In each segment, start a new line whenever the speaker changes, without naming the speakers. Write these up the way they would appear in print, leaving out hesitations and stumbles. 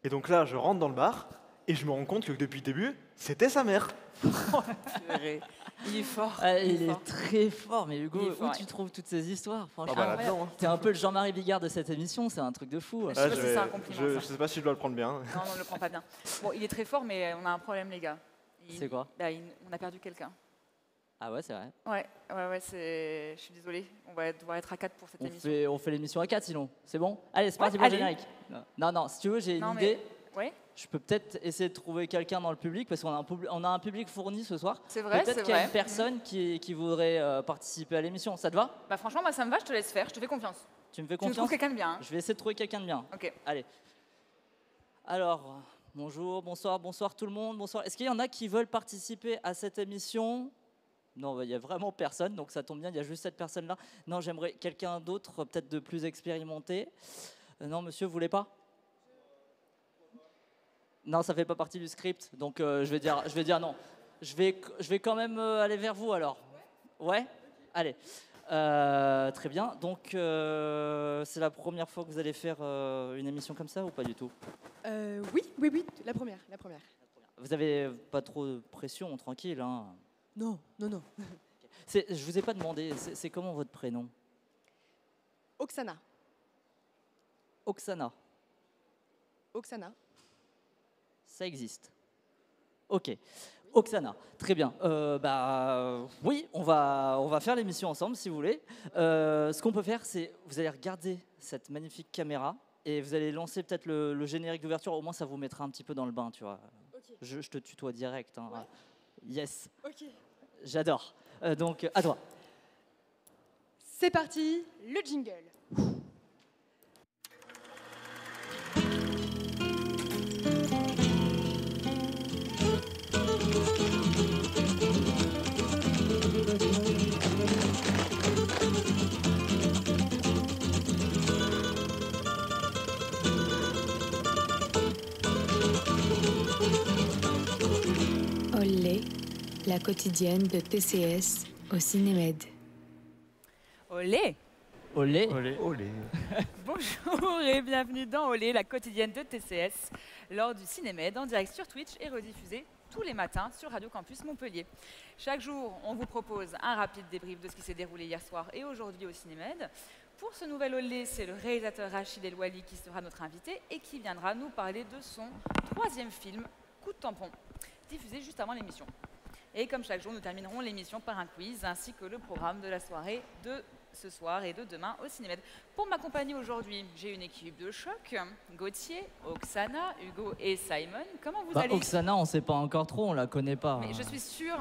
Et donc là, je rentre dans le bar et je me rends compte que depuis le début, c'était sa mère.
Purée. Il est fort.
Il est
fort.
très fort, mais Hugo,
Il est fort,
où
ouais.
tu trouves toutes ces histoires,
Ah
franchement?
bah là-dedans, hein.
T'es un peu le Jean-Marie Bigard de cette émission, c'est un truc de fou.
Je sais pas si c'est un compliment,
je
ça.
sais pas si je dois le prendre bien.
Non, on ne le prend pas bien. Bon, il est très fort, mais on a un problème, les gars.
C'est quoi?
On a perdu quelqu'un.
Ah ouais, c'est vrai.
Ouais, je suis désolée. On va devoir être à 4 pour cette émission.
On fait l'émission à 4 sinon, c'est bon? Allez, c'est parti
Ouais,
pour le
allez.
générique. Non, si tu veux, j'ai une
Non,
idée.
mais... Ouais,
Je peux peut-être essayer de trouver quelqu'un dans le public, parce qu'on a on a un public fourni ce soir.
c'est vrai,
Peut-être
c'est
qu'il y a
vrai.
une personne qui voudrait participer à l'émission. Ça te va?
Bah franchement, moi ça me va, je te laisse faire, je te fais confiance.
Tu me fais
Tu me trouves
confiance?
quelqu'un de bien. Hein.
Je vais essayer de trouver quelqu'un de bien.
Ok.
Allez. Alors, bonjour, bonsoir tout le monde. Bonsoir. Est-ce qu'il y en a qui veulent participer à cette émission? Non, il n'y a vraiment personne, donc ça tombe bien, il y a juste cette personne-là. Non, j'aimerais quelqu'un d'autre, peut-être de plus expérimenté. Non, monsieur, vous voulez pas? Non, ça fait pas partie du script, donc je vais dire non. Je vais quand même aller vers vous alors. Ouais? Allez. Très bien. Donc, c'est la première fois que vous allez faire une émission comme ça ou pas du tout?
Oui, la première.
Vous avez pas trop de pression, tranquille, hein?
Non.
Je vous ai pas demandé, c'est comment votre prénom?
Oksana.
Oksana. Ça existe. Ok. Oksana, très bien. Oui, on va faire l'émission ensemble si vous voulez. Ce qu'on peut faire, c'est vous allez regarder cette magnifique caméra et vous allez lancer peut-être le générique d'ouverture. Au moins, ça vous mettra un petit peu dans le bain, tu vois.
Ok.
Je te tutoie direct. Hein.
Ouais.
Yes,
Ok.
j'adore. Donc, à toi.
C'est parti, le jingle.
Olé, la quotidienne de TCS au Cinémed.
Olé.
Olé.
Olé, olé.
Bonjour et bienvenue dans Olé, la quotidienne de TCS, lors du Cinémed, en direct sur Twitch et rediffusé tous les matins sur Radio Campus Montpellier. Chaque jour, on vous propose un rapide débrief de ce qui s'est déroulé hier soir et aujourd'hui au Cinémed. Pour ce nouvel Olé, c'est le réalisateur Rachid Elouali qui sera notre invité et qui viendra nous parler de son 3e film, Coup de tampon, diffusé juste avant l'émission. Et comme chaque jour, nous terminerons l'émission par un quiz ainsi que le programme de la soirée de ce soir et de demain au Cinémed. Pour m'accompagner aujourd'hui, j'ai une équipe de choc, Gauthier, Oksana, Hugo et Simon. Comment vous allez?
Oksana, on ne sait pas encore trop, on la connaît pas.
Mais je suis sûre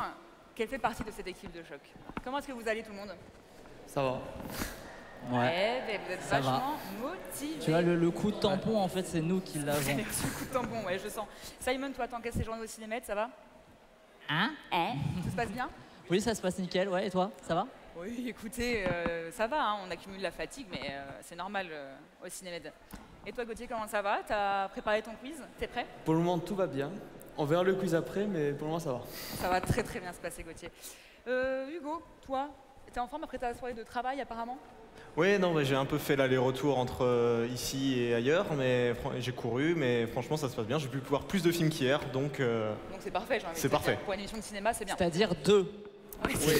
qu'elle fait partie de cette équipe de choc. Comment est-ce que vous allez tout le monde?
Ça va.
Ouais.
Eh ben, vous êtes
Ça va.
vachement motivés.
Tu vois, le coup de tampon, en fait, c'est nous qui
Vous
l'avons.
avez reçu le coup de tampon, ouais, je sens. Simon, toi, t'encaisses tes journées au Cinémed, ça va?
Hein?
Ça se passe bien?
Oui, ça se passe nickel, ouais, et toi, ça va?
Oui, écoutez, ça va, hein, on accumule la fatigue, mais c'est normal au Cinémed. Et toi, Gauthier, comment ça va? T'as préparé ton quiz? T'es prêt?
Pour le moment, tout va bien. On verra le quiz après, mais pour le moment, ça va.
Ça va très très bien se passer, Gauthier. Hugo, toi, t'es en forme après ta soirée de travail, apparemment?
Oui, non, j'ai un peu fait l'aller-retour entre ici et ailleurs, mais j'ai couru, mais franchement, ça se passe bien. J'ai pu voir plus de films qu'hier, donc
Donc c'est parfait, j'ai envie de
C'est
te dire.
parfait.
Pour une émission de cinéma, c'est bien.
C'est-à-dire 2.
Ouais,
Oui,
Non, mais c'est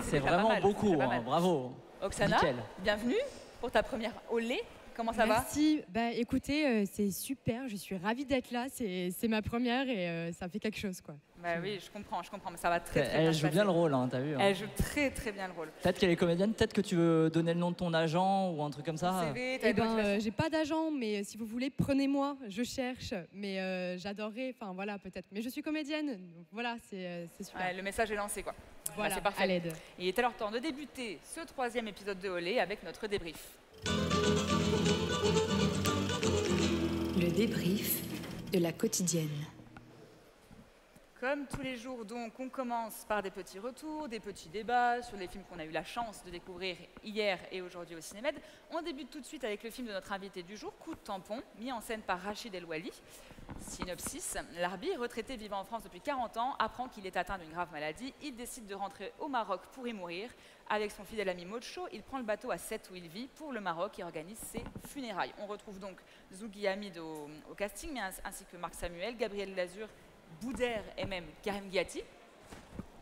c'est
déjà pas
vraiment
mal,
beaucoup,
c'est déjà pas
hein,
mal.
bravo.
Oksana,
Nickel.
bienvenue pour ta première Olé. Comment ça va?
Merci. Bah, écoutez, c'est super. Je suis ravie d'être là. C'est ma première et ça fait quelque chose, quoi.
Bah oui, je comprends, mais ça va très très bien.
Elle
se
joue bien
passer.
le rôle, hein, t'as vu, hein.
Elle joue très très bien le rôle.
Peut-être qu'elle est comédienne, peut-être que tu veux donner le nom de ton agent ou un truc comme ça.
CV, t'as
Eh
des
ben,
motivations.
j'ai pas d'agent, mais si vous voulez, prenez-moi. Je cherche, mais j'adorerais. Enfin voilà, peut-être. Mais je suis comédienne, donc voilà, c'est super.
Ouais, le message est lancé, quoi.
Voilà,
c'est parfait.
à l'aide.
Il est alors temps de débuter ce 3e épisode de Olé avec notre débrief.
Le débrief de la quotidienne.
Comme tous les jours, donc, on commence par des petits retours, des petits débats sur les films qu'on a eu la chance de découvrir hier et aujourd'hui au Cinémed. On débute tout de suite avec le film de notre invité du jour, Coup de tampon, mis en scène par Rachid El Wali. Synopsis, Larbi, retraité vivant en France depuis 40 ans, apprend qu'il est atteint d'une grave maladie. Il décide de rentrer au Maroc pour y mourir. Avec son fidèle ami Mocho, il prend le bateau à Sète où il vit pour le Maroc et organise ses funérailles. On retrouve donc Zougui Hamid au casting, mais ainsi que Marc Samuel, Gabriel Lazur, Boudère et même Karim Ghiati.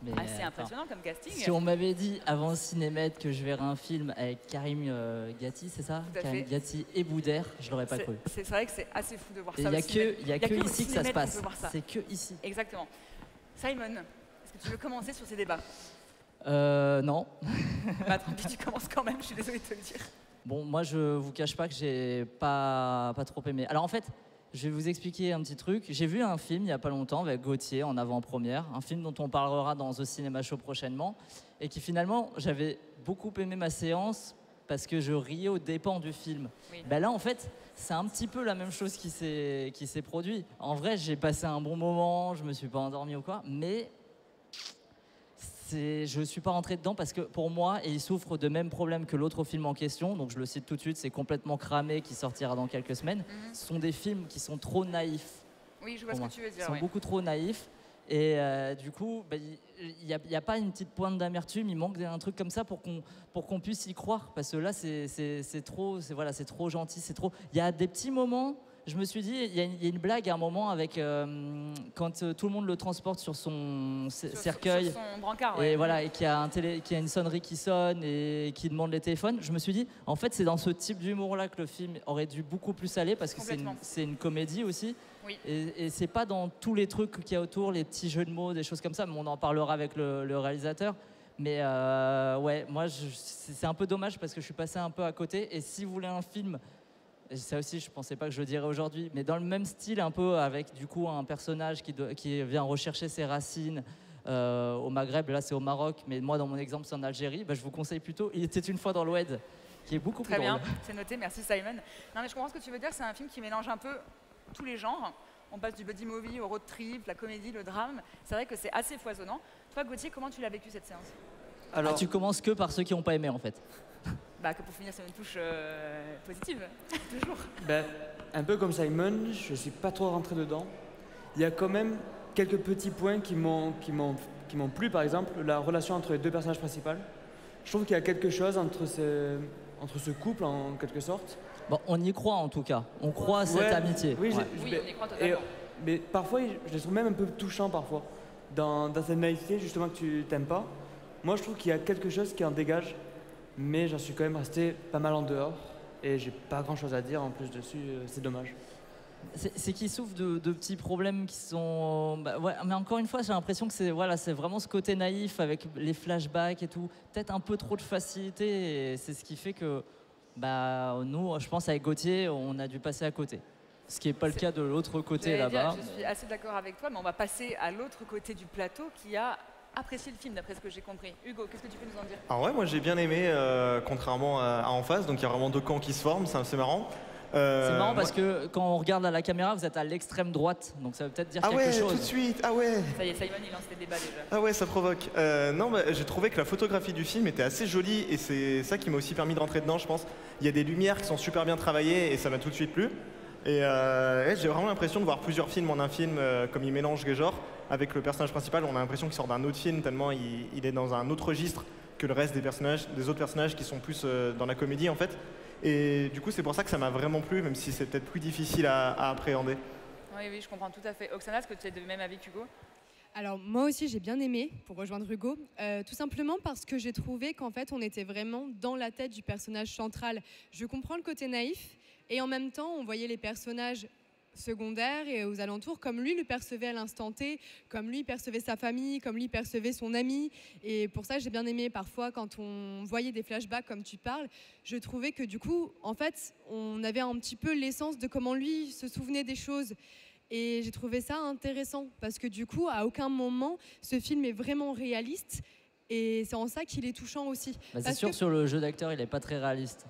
Mais
Assez impressionnant comme casting.
Si on m'avait dit avant Cinémed que je verrais un film avec Karim Ghiati, c'est ça?
Tout à
Karim
fait.
Ghiati et Boudère, je l'aurais pas cru.
C'est vrai que c'est assez fou de voir
Et
ça.
il
au
n'y a
cinéma.
que
au
ici que ça se
Cinémed qu'on
passe.
peut voir ça.
C'est que ici.
Exactement. Simon, est-ce que tu veux commencer sur ces débats?
Non.
Bah tant pis, tu commences quand même, je suis désolée de te le dire.
Bon, moi, je vous cache pas que j'ai pas trop aimé. Alors en fait, je vais vous expliquer un petit truc. J'ai vu un film il n'y a pas longtemps avec Gauthier en avant-première, un film dont on parlera dans The Cinema Show prochainement, et qui finalement, j'avais beaucoup aimé ma séance parce que je riais aux dépens du film.
Oui.
Ben là, en fait, c'est un petit peu la même chose qui s'est produit. En vrai, j'ai passé un bon moment, je me suis pas endormi ou quoi, mais je ne suis pas rentré dedans parce que pour moi, et il souffre de mêmes problèmes que l'autre film en question, donc je le cite tout de suite, c'est Complètement cramé qui sortira dans quelques semaines, ce sont des films qui sont trop naïfs.
Oui, je vois ce que tu veux
Ils
dire.
sont
Ouais.
beaucoup trop naïfs et du coup, il n'y a pas une petite pointe d'amertume, il manque un truc comme ça pour qu'on puisse y croire parce que là, c'est trop gentil, c'est trop... Il y a des petits moments... Je me suis dit, il y a une blague à un moment avec quand tout le monde le transporte sur son cercueil
Sur son brancard,
et
ouais.
voilà et qu'il y a une sonnerie qui sonne et qui demande les téléphones. Je me suis dit, en fait, c'est dans ce type d'humour-là que le film aurait dû beaucoup plus aller parce que
Complètement.
c'est une comédie aussi.
Oui.
Et c'est pas dans tous les trucs qu'il y a autour, les petits jeux de mots, des choses comme ça. Mais on en parlera avec le réalisateur. Mais ouais, moi, c'est un peu dommage parce que je suis passé un peu à côté. Et si vous voulez un film... Et ça aussi, je pensais pas que je le dirais aujourd'hui, mais dans le même style, un peu avec du coup un personnage qui vient rechercher ses racines au Maghreb. Là, c'est au Maroc, mais moi, dans mon exemple, c'est en Algérie. Bah, je vous conseille plutôt Il était une fois dans l'Oued, qui est beaucoup plus
Très bien,
drôle.
c'est noté, merci Simon. Non mais je comprends ce que tu veux dire, c'est un film qui mélange un peu tous les genres. On passe du buddy movie au road trip, la comédie, le drame. C'est vrai que c'est assez foisonnant. Toi Gauthier, comment tu l'as vécu cette séance?
Alors,
Tu commences que par ceux qui n'ont pas aimé, en fait.
Bah que pour finir sur une touche positive, toujours.
ben, un peu comme Simon, je suis pas trop rentré dedans. Il y a quand même quelques petits points qui m'ont plu, par exemple, la relation entre les deux personnages principaux. Je trouve qu'il y a quelque chose entre ce couple, en quelque sorte.
Bon, on y croit en tout cas. On croit à cette
Ouais,
amitié.
Oui,
Ouais.
Oui, on y croit
et-
totalement.
mais parfois, je les trouve même un peu touchants parfois. Dans cette naïveté, justement, que tu t'aimes pas. Moi, je trouve qu'il y a quelque chose qui en dégage, mais j'en suis quand même resté pas mal en dehors. Et j'ai pas grand chose à dire en plus dessus, c'est dommage.
C'est qu'ils souffrent de petits problèmes qui sont... Bah, ouais, mais encore une fois, j'ai l'impression que c'est vraiment ce côté naïf avec les flashbacks et tout. Peut-être un peu trop de facilité et c'est ce qui fait que nous, je pense avec Gauthier, on a dû passer à côté. Ce qui n'est pas le cas de l'autre côté
J'allais dire,
là-bas.
je suis assez d'accord avec toi, mais on va passer à l'autre côté du plateau qui a apprécié le film d'après ce que j'ai compris. Hugo, qu'est-ce que tu peux nous en dire?
Alors ouais, moi j'ai bien aimé, contrairement à En Face, donc il y a vraiment deux camps qui se forment, c'est assez marrant.
C'est marrant parce que quand on regarde à la caméra, vous êtes à l'extrême droite, donc ça veut peut-être dire
Ah
quelque
ouais,
chose.
tout de suite, ah ouais.
Ça y est, Simon il lance les débats déjà.
Ah ouais, ça provoque. Non, j'ai trouvé que la photographie du film était assez jolie et c'est ça qui m'a aussi permis de rentrer dedans, je pense. Il y a des lumières qui sont super bien travaillées et ça m'a tout de suite plu. Et j'ai vraiment l'impression de voir plusieurs films en un film, comme il mélange les genres. Avec le personnage principal, on a l'impression qu'il sort d'un autre film tellement il est dans un autre registre que le reste des autres personnages qui sont plus dans la comédie en fait. Et du coup, c'est pour ça que ça m'a vraiment plu, même si c'est peut-être plus difficile à appréhender.
Oui, oui, je comprends tout à fait. Oksana, est-ce que tu es de même avis qu'Hugo?
Alors moi aussi j'ai bien aimé, pour rejoindre Hugo, tout simplement parce que j'ai trouvé qu'en fait on était vraiment dans la tête du personnage central. Je comprends le côté naïf et en même temps on voyait les personnages secondaires et aux alentours comme lui le percevait à l'instant T, comme lui percevait sa famille, comme lui percevait son ami. Et pour ça j'ai bien aimé parfois quand on voyait des flashbacks comme tu parles, je trouvais que du coup en fait on avait un petit peu l'essence de comment lui se souvenait des choses. Et j'ai trouvé ça intéressant parce que du coup, à aucun moment, ce film est vraiment réaliste et c'est en ça qu'il est touchant aussi.
C'est
Parce
sûr,
que-
sur le jeu d'acteur, il n'est pas très réaliste.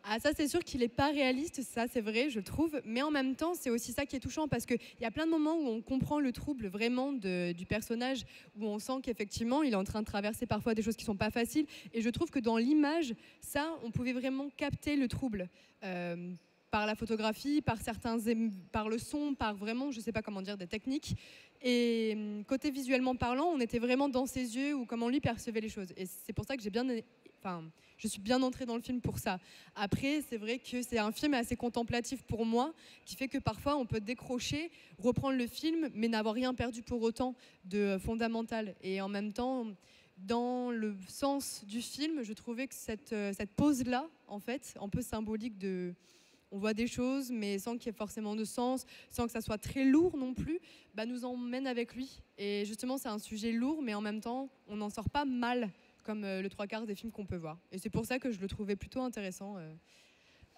Ah, ça, c'est sûr qu'il n'est pas réaliste, ça, c'est vrai, je trouve. Mais en même temps, c'est aussi ça qui est touchant parce qu'il y a plein de moments où on comprend le trouble vraiment du personnage, où on sent qu'effectivement, il est en train de traverser parfois des choses qui ne sont pas faciles. Et je trouve que dans l'image, ça, on pouvait vraiment capter le trouble. Par la photographie, par le son, par vraiment, je ne sais pas comment dire, des techniques. Et côté visuellement parlant, on était vraiment dans ses yeux ou comment lui percevait les choses. Et c'est pour ça que je suis bien entrée dans le film pour ça. Après, c'est vrai que c'est un film assez contemplatif pour moi, qui fait que parfois on peut décrocher, reprendre le film, mais n'avoir rien perdu pour autant de fondamental. Et en même temps, dans le sens du film, je trouvais que cette pause-là, en fait, un peu symbolique de... On voit des choses, mais sans qu'il y ait forcément de sens, sans que ça soit très lourd non plus, bah, nous emmène avec lui. Et justement, c'est un sujet lourd, mais en même temps, on n'en sort pas mal, comme le 3/4 des films qu'on peut voir. Et c'est pour ça que je le trouvais plutôt intéressant.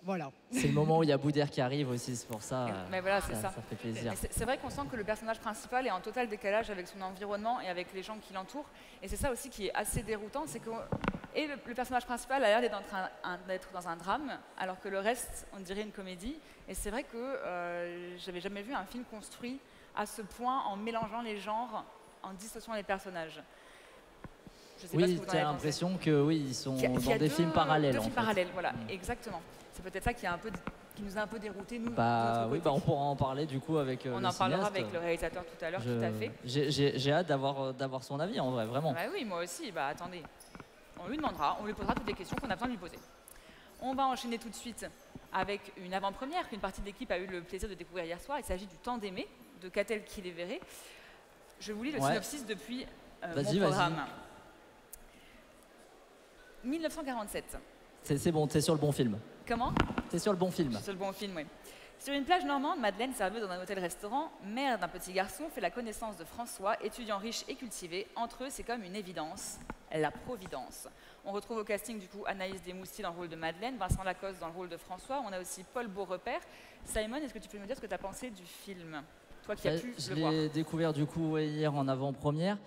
Voilà.
C'est le moment où il y a Boudère qui arrive aussi, c'est pour ça.
Mais voilà, c'est ça.
Ça fait plaisir.
C'est vrai qu'on sent que le personnage principal est en total décalage avec son environnement et avec les gens qui l'entourent. Et c'est ça aussi qui est assez déroutant, c'est que le personnage principal a l'air d'être dans un drame, alors que le reste, on dirait une comédie. Et c'est vrai que j'avais jamais vu un film construit à ce point en mélangeant les genres, en dissociant les personnages. Je sais pas ce que
Oui,
vous en
tu
avez
as
pensé.
l'impression que oui, ils sont
Qu'il y a
dans des films parallèles.
Deux
en
films
fait.
parallèles, voilà, exactement. C'est peut-être ça qui nous a un peu déroutés, nous, de
Bah
notre
oui,
côté.
bah on pourra en parler du coup avec
On
le
en parlera
cinéaste.
avec le réalisateur tout à l'heure, tout à fait.
J'ai hâte d'avoir son avis en vrai, vraiment.
Bah oui, moi aussi. Bah attendez, on lui demandera, on lui posera toutes les questions qu'on a besoin de lui poser. On va enchaîner tout de suite avec une avant-première qu'une partie de l'équipe a eu le plaisir de découvrir hier soir. Il s'agit du Temps d'aimer de Catel qui les verrait. Je vous lis le synopsis depuis mon programme. 1947.
C'est bon, t'es sur le bon film.
Comment?
T'es sur le bon film.
Je suis sur le bon film, oui. Sur une plage normande, Madeleine, serveuse dans un hôtel-restaurant, mère d'un petit garçon, fait la connaissance de François, étudiant riche et cultivé. Entre eux, c'est comme une évidence, la providence. On retrouve au casting du coup Anaïs Desmoustiers dans le rôle de Madeleine, Vincent Lacoste dans le rôle de François. On a aussi Paul Beaurepaire. Simon, est-ce que tu peux me dire ce que tu as pensé du film? Toi qui as pu
Je
le voir.
l'ai découvert du coup hier en avant-première.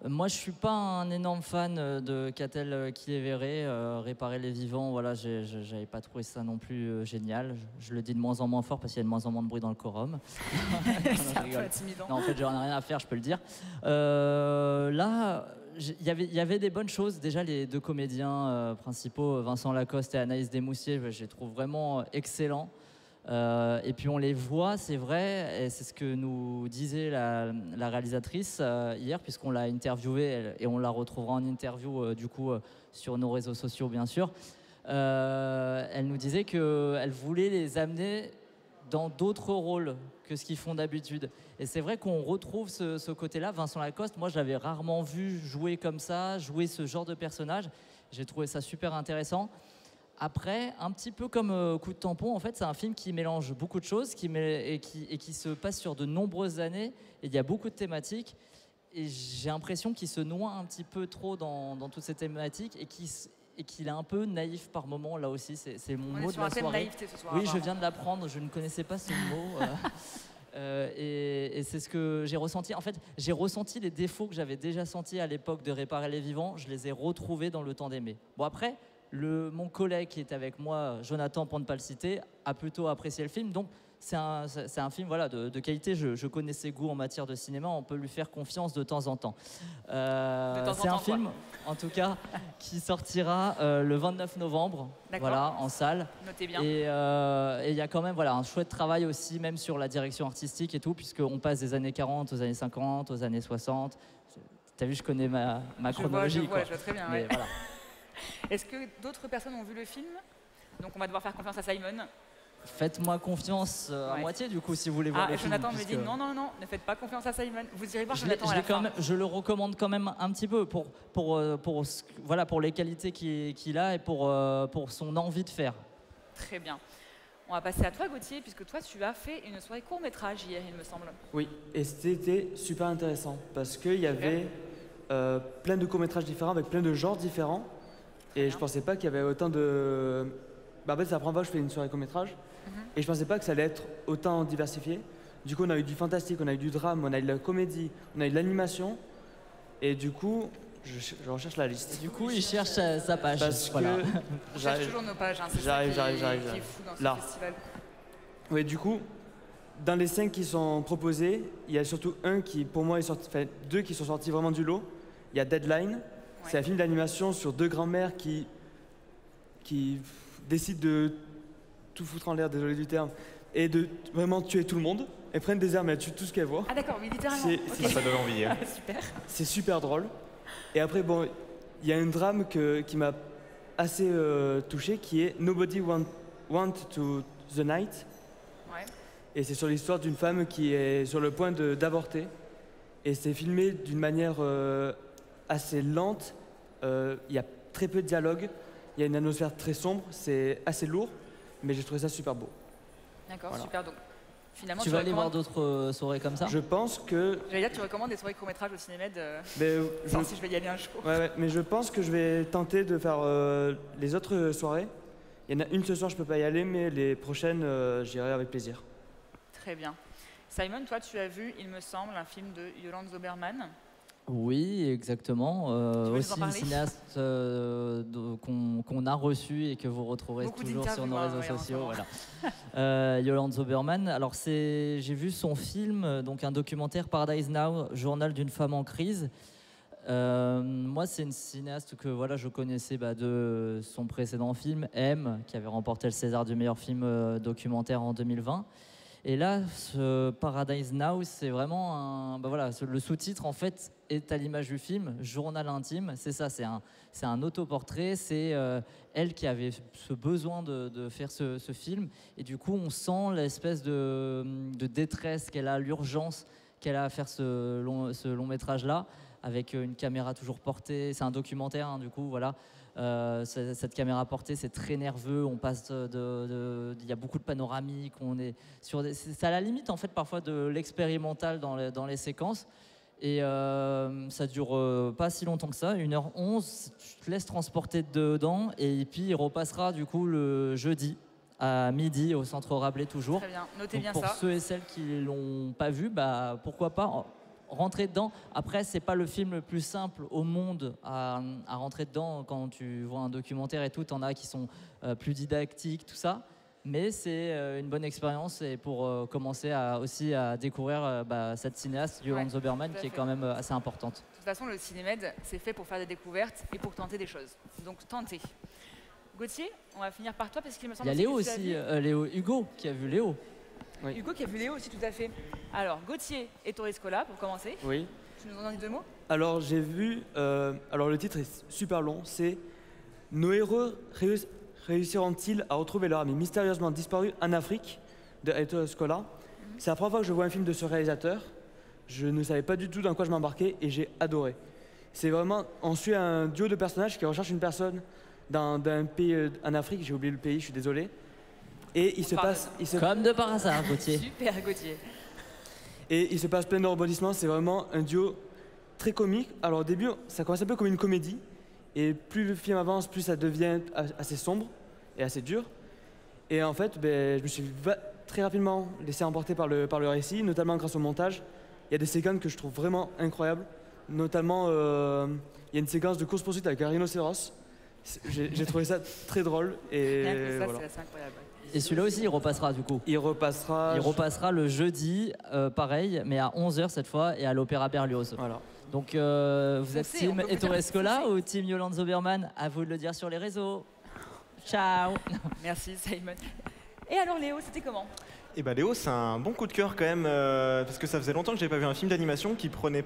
Moi, je suis pas un énorme fan de Catel qui les verrait. Réparer les vivants, voilà, j'avais pas trouvé ça non plus génial. Je le dis de moins en moins fort parce qu'il y a de moins en moins de bruit dans le quorum.
C'est un peu intimidant.
Non, en fait, j'en ai rien à faire, je peux le dire. Là, il y avait des bonnes choses. Déjà, les deux comédiens principaux, Vincent Lacoste et Anaïs Desmoustiers, je les trouve vraiment excellents. Et puis on les voit, c'est vrai, et c'est ce que nous disait la réalisatrice hier, puisqu'on l'a interviewée et on la retrouvera en interview du coup sur nos réseaux sociaux bien sûr. Elle nous disait qu'elle voulait les amener dans d'autres rôles que ce qu'ils font d'habitude. Et c'est vrai qu'on retrouve ce côté-là. Vincent Lacoste, moi je l'avais rarement vu jouer comme ça, jouer ce genre de personnage. J'ai trouvé ça super intéressant. Après, un petit peu comme Coup de tampon, en fait, c'est un film qui mélange beaucoup de choses et qui se passe sur de nombreuses années. Et il y a beaucoup de thématiques. Et j'ai l'impression qu'il se noie un petit peu trop dans toutes ces thématiques et qu'il est un peu naïf par moments. Là aussi, c'est mon mot de la soirée.
Naïveté ce soir,
oui, je viens de l'apprendre. Je ne connaissais pas ce mot. Et c'est ce que j'ai ressenti. En fait, j'ai ressenti les défauts que j'avais déjà sentis à l'époque de Réparer les vivants. Je les ai retrouvés dans Le Temps d'aimer. Bon, après... mon collègue qui est avec moi, Jonathan, pour ne pas le citer, a plutôt apprécié le film. Donc, c'est un film voilà, de qualité. Je connais ses goûts en matière de cinéma. On peut lui faire confiance de temps en temps. C'est un film, en tout cas, qui sortira le 29 novembre voilà, en salle.
Notez bien.
Et il y a quand même voilà, un chouette travail aussi, même sur la direction artistique et tout, puisqu'on passe des années 40 aux années 50, aux années 60. T'as vu, je connais ma chronologie.
Je vois très bien.
Mais
ouais.
voilà.
Est-ce que d'autres personnes ont vu le film? Donc on va devoir faire confiance à Simon.
Faites-moi confiance à moitié du coup si vous voulez voir le film.
Jonathan me dit non, ne faites pas confiance à Simon. Vous irez voir Jonathan à la fin.
Je le recommande quand même un petit peu pour les qualités qu'il a et pour son envie de faire.
Très bien. On va passer à toi Gauthier, puisque toi tu as fait une soirée court-métrage hier, il me semble.
Oui, et c'était super intéressant parce qu'il y avait plein de courts-métrages différents avec plein de genres différents. Et je pensais pas qu'il y avait autant de... en fait, c'est la première fois que je fais une soirée court-métrage. Et je pensais pas que ça allait être autant diversifié. Du coup, on a eu du fantastique, on a eu du drame, on a eu de la comédie, on a eu de l'animation. Et du coup, je recherche la liste.
Du coup, il cherche sa page.
Parce
Voilà.
que
On cherche toujours nos pages, hein, c'est ça
J'arrive,
qui
j'arrive,
est-
j'arrive,
qui est
j'arrive.
fou dans ce
Là.
festival.
Oui, du coup, dans les 5 qui sont proposés, il y a surtout un qui, pour moi, est sorti, enfin 2 qui sont sortis vraiment du lot. Il y a Deadline, c'est un film d'animation sur 2 grands-mères qui décident de tout foutre en l'air, désolé du terme, et de vraiment tuer tout le monde. Elles prennent des armes et elles tuent tout ce qu'elles voient.
Ah d'accord, oui, littéralement.
C'est-
Ok.
Ça donne envie. Hein.
Super.
C'est super drôle. Et après, bon, il y a un drame qui m'a assez touché, qui est Nobody Want to the Night.
Ouais.
Et c'est sur l'histoire d'une femme qui est sur le point d'avorter. Et c'est filmé d'une manière assez lente. Il y a très peu de dialogue. Il y a une atmosphère très sombre. C'est assez lourd. Mais j'ai trouvé ça super beau.
D'accord,
Voilà.
super. Donc finalement,
Tu vas aller voir
recommandes-
d'autres soirées comme ça?
Je pense que.
J'allais dire, tu recommandes des soirées court-métrage au Cinémed,
Ben,
savoir si je vais y aller un jour.
ouais, mais je pense que je vais tenter de faire les autres soirées. Il y en a une ce soir, je peux pas y aller, mais les prochaines, j'irai avec plaisir.
Très bien. Simon, toi, tu as vu, il me semble, un film de Yolande Zoberman.
Oui, exactement.
Tu veux nous en
Aussi une
parler
cinéaste qu'on a reçu et que vous retrouverez
Beaucoup
toujours sur
d'interviews,
nos
hein,
réseaux
ouais, en ce
sociaux.
moment.
Voilà. Yolande Zoberman. Alors, j'ai vu son film, donc un documentaire Paradise Now, journal d'une femme en crise. Moi, c'est une cinéaste que voilà, je connaissais de son précédent film, M, qui avait remporté le César du meilleur film documentaire en 2020. Et là, ce Paradise Now, c'est vraiment le sous-titre en fait est à l'image du film, journal intime. C'est ça, c'est un autoportrait. C'est elle qui avait ce besoin de faire ce film. Et du coup, on sent l'espèce de détresse qu'elle a, l'urgence qu'elle a à faire ce long métrage-là, avec une caméra toujours portée. C'est un documentaire, hein, du coup, voilà. Cette caméra portée, c'est très nerveux. On passe il y a beaucoup de panoramiques. On est sur c'est à la limite en fait parfois de l'expérimental dans les séquences. Et ça dure pas si longtemps que ça, 1h11. Tu te laisses transporter dedans et puis il repassera du coup le jeudi à midi au Centre Rabelais toujours.
Très bien, notez
Donc,
bien
pour
ça.
ceux et celles qui l'ont pas vu, pourquoi pas rentrer dedans. Après, c'est pas le film le plus simple au monde à rentrer dedans. Quand tu vois un documentaire et tout, t'en as qui sont plus didactiques, tout ça. Mais c'est une bonne expérience et pour commencer aussi à découvrir cette cinéaste, Yolande Zoberman,
tout à
qui est
fait.
quand même assez importante.
De toute façon, le Cinémed, c'est fait pour faire des découvertes et pour tenter des choses. Donc tentez. Gauthier, on va finir par toi parce qu'il me
Il
semble
y a Léo
que tu as
aussi,
vu-
Hugo qui a vu Léo.
Hugo qui a vu Léo aussi, tout à fait. Alors, Gauthier et Torrescola, pour commencer.
Oui.
Tu nous en dis 2 mots?
Alors j'ai vu. Alors le titre est super long. C'est Nos héros réussiront-ils à retrouver leur ami mystérieusement disparu en Afrique de Ettore Scola. C'est la première fois que je vois un film de ce réalisateur. Je ne savais pas du tout dans quoi je m'embarquais et j'ai adoré. C'est vraiment. On suit un duo de personnages qui recherchent une personne dans un pays en Afrique. J'ai oublié le pays, je suis désolé. Et
Comme de par hasard, Gauthier.
Super, Gauthier.
Et il se passe plein de rebondissements. C'est vraiment un duo très comique. Alors au début, ça commence un peu comme une comédie. Et plus le film avance, plus ça devient assez sombre et assez dur. Et en fait, je me suis très rapidement laissé emporter par le récit, notamment grâce au montage. Il y a des séquences que je trouve vraiment incroyables. Notamment, il y a une séquence de course-poursuite avec un rhinocéros. J'ai trouvé ça très drôle. Et
Rien que ça,
voilà.
c'est assez incroyable.
Et celui-là aussi, il repassera du coup.
Il repassera.
Il repassera le jeudi, pareil, mais à 11h cette fois, et à l'Opéra Berlioz.
Voilà.
Donc, vous êtes
Foncez, on
team
peut vous dire
Ettore Scola
foncez.
ou team Yolande Zoberman? À vous de le dire sur les réseaux. Ciao.
Merci, Simon. Et alors, Léo, c'était comment?
Et bah Léo, c'est un bon coup de cœur quand même, parce que ça faisait longtemps que j'avais pas vu un film d'animation qui prenait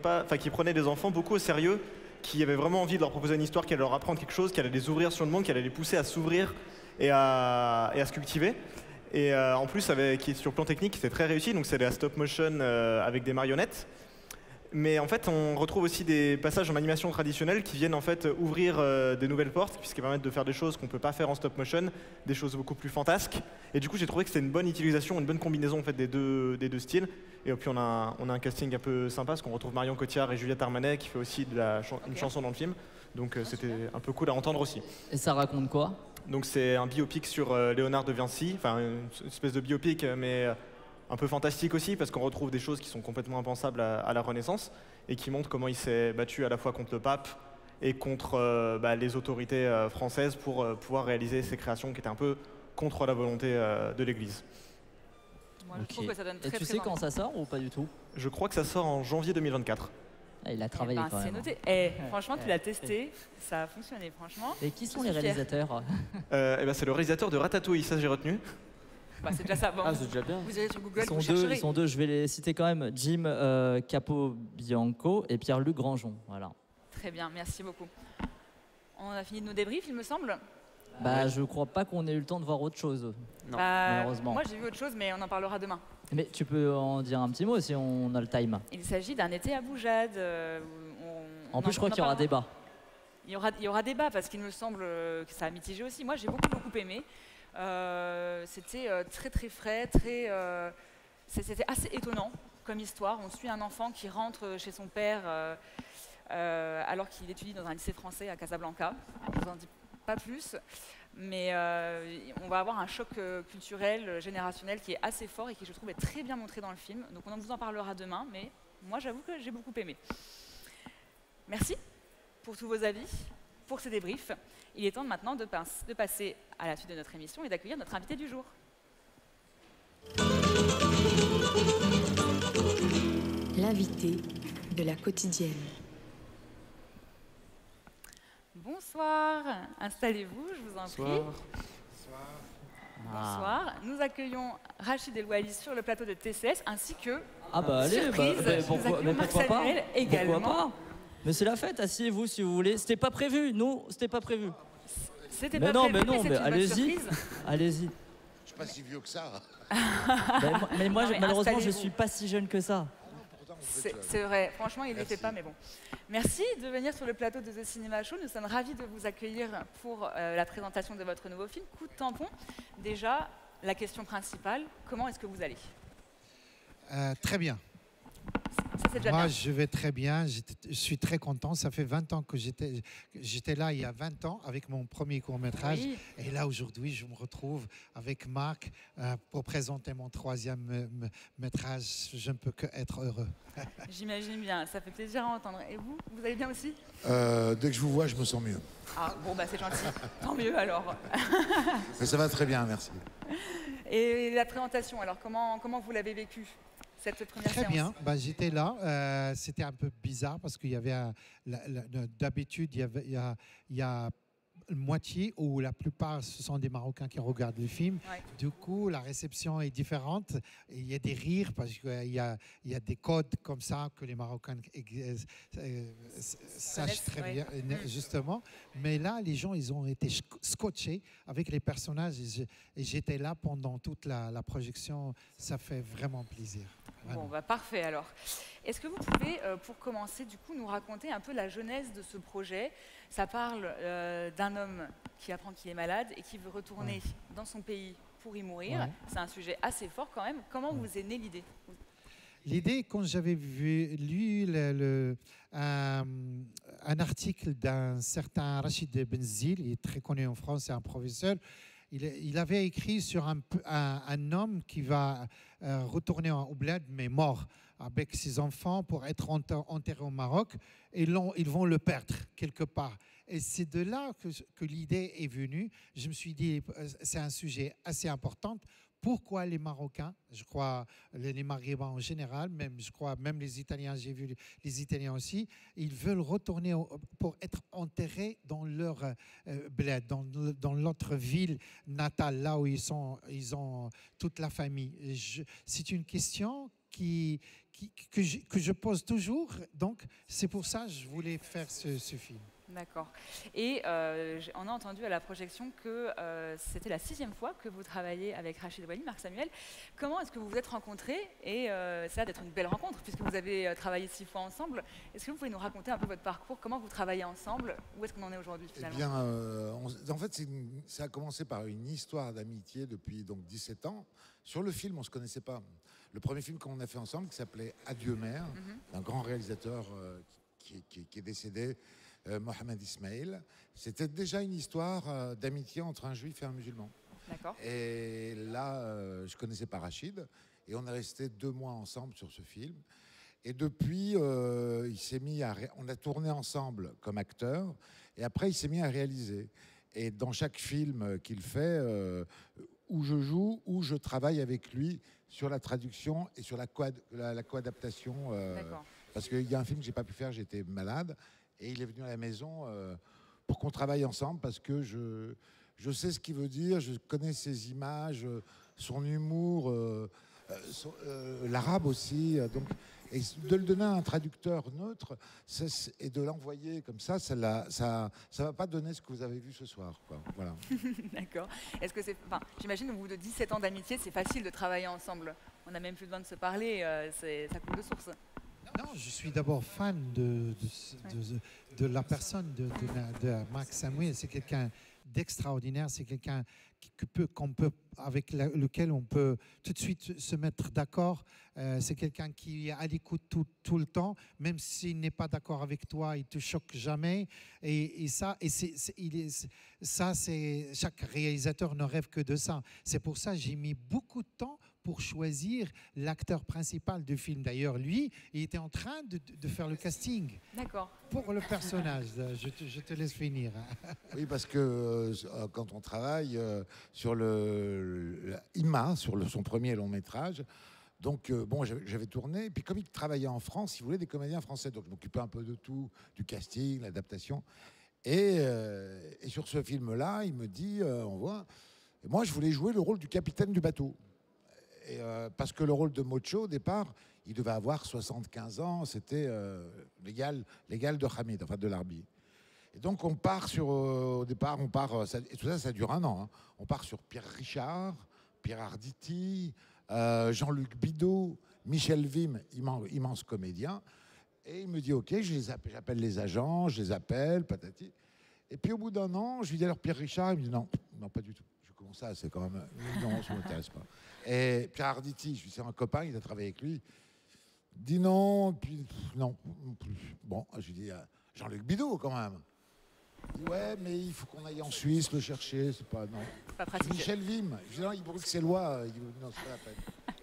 des enfants beaucoup au sérieux, qui avait vraiment envie de leur proposer une histoire qui allait leur apprendre quelque chose, qui allait les ouvrir sur le monde, qui allait les pousser à s'ouvrir et à se cultiver. Et en plus, qui est sur le plan technique, c'était très réussi, donc c'est de la stop motion avec des marionnettes. Mais en fait, on retrouve aussi des passages en animation traditionnelle qui viennent en fait ouvrir des nouvelles portes, puisqu'ils permettent de faire des choses qu'on ne peut pas faire en stop motion, des choses beaucoup plus fantasques. Et du coup, j'ai trouvé que c'était une bonne utilisation, une bonne combinaison en fait des deux styles. Et puis on a un casting un peu sympa, parce qu'on retrouve Marion Cotillard et Juliette Armanet qui fait aussi une chanson dans le film. Donc c'était un peu cool à entendre aussi.
Et ça raconte quoi?
Donc c'est un biopic sur Léonard de Vinci, enfin une espèce de biopic, mais un peu fantastique aussi, parce qu'on retrouve des choses qui sont complètement impensables à la Renaissance, et qui montrent comment il s'est battu à la fois contre le pape et contre les autorités françaises pour pouvoir réaliser ces créations qui étaient un peu contre la volonté de l'Église.
Moi, je trouve que ça donne très,
Et tu
très
sais quand
envie.
ça sort ou pas du tout?
Je crois que ça sort en janvier 2024.
Ah, il a
Eh
travaillé
ben,
quand
c'est
même.
noté. Franchement, tu l'as testé, ça a fonctionné, franchement.
Et qui sont
Je
les
suis fière.
réalisateurs?
C'est le réalisateur de Ratatouille, ça j'ai retenu.
Bah, c'est déjà ça. Bon,
Ah, c'est déjà bien.
vous irez sur Google,
Ils sont,
vous
deux,
chercherez.
ils sont deux, je vais les citer quand même. Jim Capobianco et Pierre-Luc Grangeon. Voilà.
Très bien, merci beaucoup. On a fini de nos débriefs, il me semble.
Bah, je crois pas qu'on ait eu le temps de voir autre chose.
Non,
malheureusement.
Moi, j'ai vu autre chose, mais on en parlera demain.
Mais tu peux en dire un petit mot si on a le time.
Il s'agit d'un été à Boujade.
En plus, je crois qu'il y aura débat.
Il y aura débat parce qu'il me semble que ça a mitigé aussi. Moi, j'ai beaucoup aimé. C'était très très frais, c'était assez étonnant comme histoire. On suit un enfant qui rentre chez son père alors qu'il étudie dans un lycée français à Casablanca. Je vous en dis pas plus, mais on va avoir un choc culturel, générationnel qui est assez fort et qui, je trouve, est très bien montré dans le film. Donc on vous en parlera demain, mais moi, j'avoue que j'ai beaucoup aimé. Merci pour tous vos avis, pour ces débriefs. Il est temps maintenant de passer à la suite de notre émission et d'accueillir notre invité du jour.
L'invité de la quotidienne.
Bonsoir, installez-vous, je vous en prie. Bonsoir. Nous accueillons Rachid Elouali sur le plateau de TCS ainsi que,
Ah bah allez,
surprise, nous
pourquoi
accueillons Marc
pas?
Samuel également.
Pourquoi pas? Mais c'est la fête, asseyez-vous si vous voulez. C'était pas prévu, nous, c'était pas prévu.
C'était
Mais
pas
non,
prévu,
mais non,
c'est
mais
une bonne
allez-y.
surprise.
Allez-y.
Je suis pas si vieux que ça.
Mais moi,
Non, mais
malheureusement, je
installez-vous.
suis pas si jeune que ça.
Pourtant, vous faites,
C'est vrai, franchement, il ne le fait
Merci.
pas, mais bon. Merci de venir sur le plateau de The Cinema Show. Nous sommes ravis de vous accueillir pour la présentation de votre nouveau film, Coup de tampon. Déjà, la question principale, comment est-ce que vous allez?
Très bien.
Ça, c'est déjà
Moi,
bien.
je vais très bien. Je suis très content. Ça fait 20 ans que j'étais là, il y a 20 ans, avec mon premier court-métrage.
Oui.
Et là, aujourd'hui, je me retrouve avec Marc pour présenter mon troisième métrage. Je ne peux que être heureux.
J'imagine bien, ça fait plaisir à entendre. Et vous, vous allez bien aussi?
dès que je vous vois, je me sens mieux.
Ah, bon, bah c'est gentil. Tant mieux alors.
Mais ça va très bien, merci.
Et la présentation, alors comment vous l'avez vécue, cette première
Très
séance?
bien. Bah, j'étais là. C'était un peu bizarre parce qu'il y avait d'habitude, il y a moitié ou la plupart, ce sont des Marocains qui regardent le film.
Ouais.
Du coup, la réception est différente. Il y a des rires parce qu'il y a des codes comme ça que les Marocains sachent très
ouais.
bien, justement. Mais là, les gens, ils ont été scotchés avec les personnages et j'étais là pendant toute la projection. Ça fait vraiment plaisir.
Bon, bah parfait alors. Est-ce que vous pouvez, pour commencer, du coup, nous raconter un peu la genèse de ce projet? Ça parle d'un homme qui apprend qu'il est malade et qui veut retourner dans son pays pour y mourir.
Ouais.
C'est un sujet assez fort quand même. Comment vous est née l'idée?
L'idée, quand j'avais lu un article d'un certain Rachid Benzil, il est très connu en France, c'est un professeur, il avait écrit sur un homme qui va retourner au bled, mais mort, avec ses enfants pour être enterré au Maroc, et ils vont le perdre quelque part. Et c'est de là que l'idée est venue. Je me suis dit, c'est un sujet assez important. Pourquoi les Marocains, je crois les Maghrébins en général, je crois même les Italiens, j'ai vu les Italiens aussi, ils veulent retourner pour être enterrés dans leur bled, dans l'autre ville natale, là où ils ont toute la famille. C'est une question que je pose toujours, donc c'est pour ça que je voulais faire ce film.
D'accord. Et on a entendu à la projection que c'était la 6e fois que vous travaillez avec Rachid Elouali, Marc Samuel. Comment est-ce que vous vous êtes rencontrés? Et ça a d'être une belle rencontre puisque vous avez travaillé 6 fois ensemble. Est-ce que vous pouvez nous raconter un peu votre parcours? Comment vous travaillez ensemble? Où est-ce qu'on en est aujourd'hui
Eh
finalement?
bien, en fait, ça a commencé par une histoire d'amitié depuis donc 17 ans. Sur le film, on ne se connaissait pas. Le premier film qu'on a fait ensemble, qui s'appelait Adieu mère, d'un grand réalisateur qui est décédé, Mohamed Ismail. C'était déjà une histoire d'amitié entre un juif et un musulman.
D'accord.
Et là, je connaissais pas Rachid, et on est resté 2 mois ensemble sur ce film. Et depuis, il s'est mis on a tourné ensemble comme acteur, et après il s'est mis à réaliser. Et dans chaque film qu'il fait, où je joue, où je travaille avec lui sur la traduction et sur la co-adaptation. Parce qu'il y a un film que j'ai pas pu faire, j'étais malade, et il est venu à la maison pour qu'on travaille ensemble, parce que je sais ce qu'il veut dire, je connais ses images, son humour, l'arabe aussi. Donc, et de le donner à un traducteur neutre et de l'envoyer comme ça va pas donner ce que vous avez vu ce soir, quoi. Voilà.
D'accord. Est-ce que j'imagine au bout de 17 ans d'amitié, c'est facile de travailler ensemble. On n'a même plus besoin de se parler, ça coule de source.
Non, je suis d'abord fan de la personne de Marc Samuel. C'est quelqu'un d'extraordinaire, c'est quelqu'un avec lequel on peut tout de suite se mettre d'accord. C'est quelqu'un qui est à l'écoute tout le temps, même s'il n'est pas d'accord avec toi, il te choque jamais. Chaque réalisateur ne rêve que de ça. C'est pour ça que j'ai mis beaucoup de temps pour choisir l'acteur principal du film. D'ailleurs, lui, il était en train de faire le casting.
D'accord.
Pour le personnage. Je te laisse finir.
Oui, parce que quand on travaille sur Ima, sur son premier long métrage, donc bon, j'avais tourné, et puis comme il travaillait en France, il voulait des comédiens français, donc je m'occupais un peu de tout, du casting, l'adaptation. Et sur ce film-là, il me dit, on voit, et moi je voulais jouer le rôle du capitaine du bateau. Et, parce que le rôle de Mocho, au départ, il devait avoir 75 ans, c'était l'égal de Hamid, enfin de Larbi. Et donc on part au départ, et tout ça, ça dure 1 an. Hein. On part sur Pierre Richard, Pierre Arditi, Jean-Luc Bidault, Michel Vim, immense comédien. Et il me dit, ok, j'appelle les agents, je les appelle, patati. Et puis au bout d'1 an, je lui dis alors Pierre Richard, il me dit non, pas du tout. Comment ça, c'est quand même... Non, ça ne m'intéresse pas. Et Pierre Arditi, je lui dis, c'est un copain, il a travaillé avec lui. Il dit non, puis non. Bon, je lui dis, Jean-Luc Bidault quand même. Il dit, ouais, mais il faut qu'on aille en Suisse le chercher, c'est pas... Non.
Pas pratique.
Michel Vim, je dis non, il est bruxellois, il dit non, c'est pas la peine.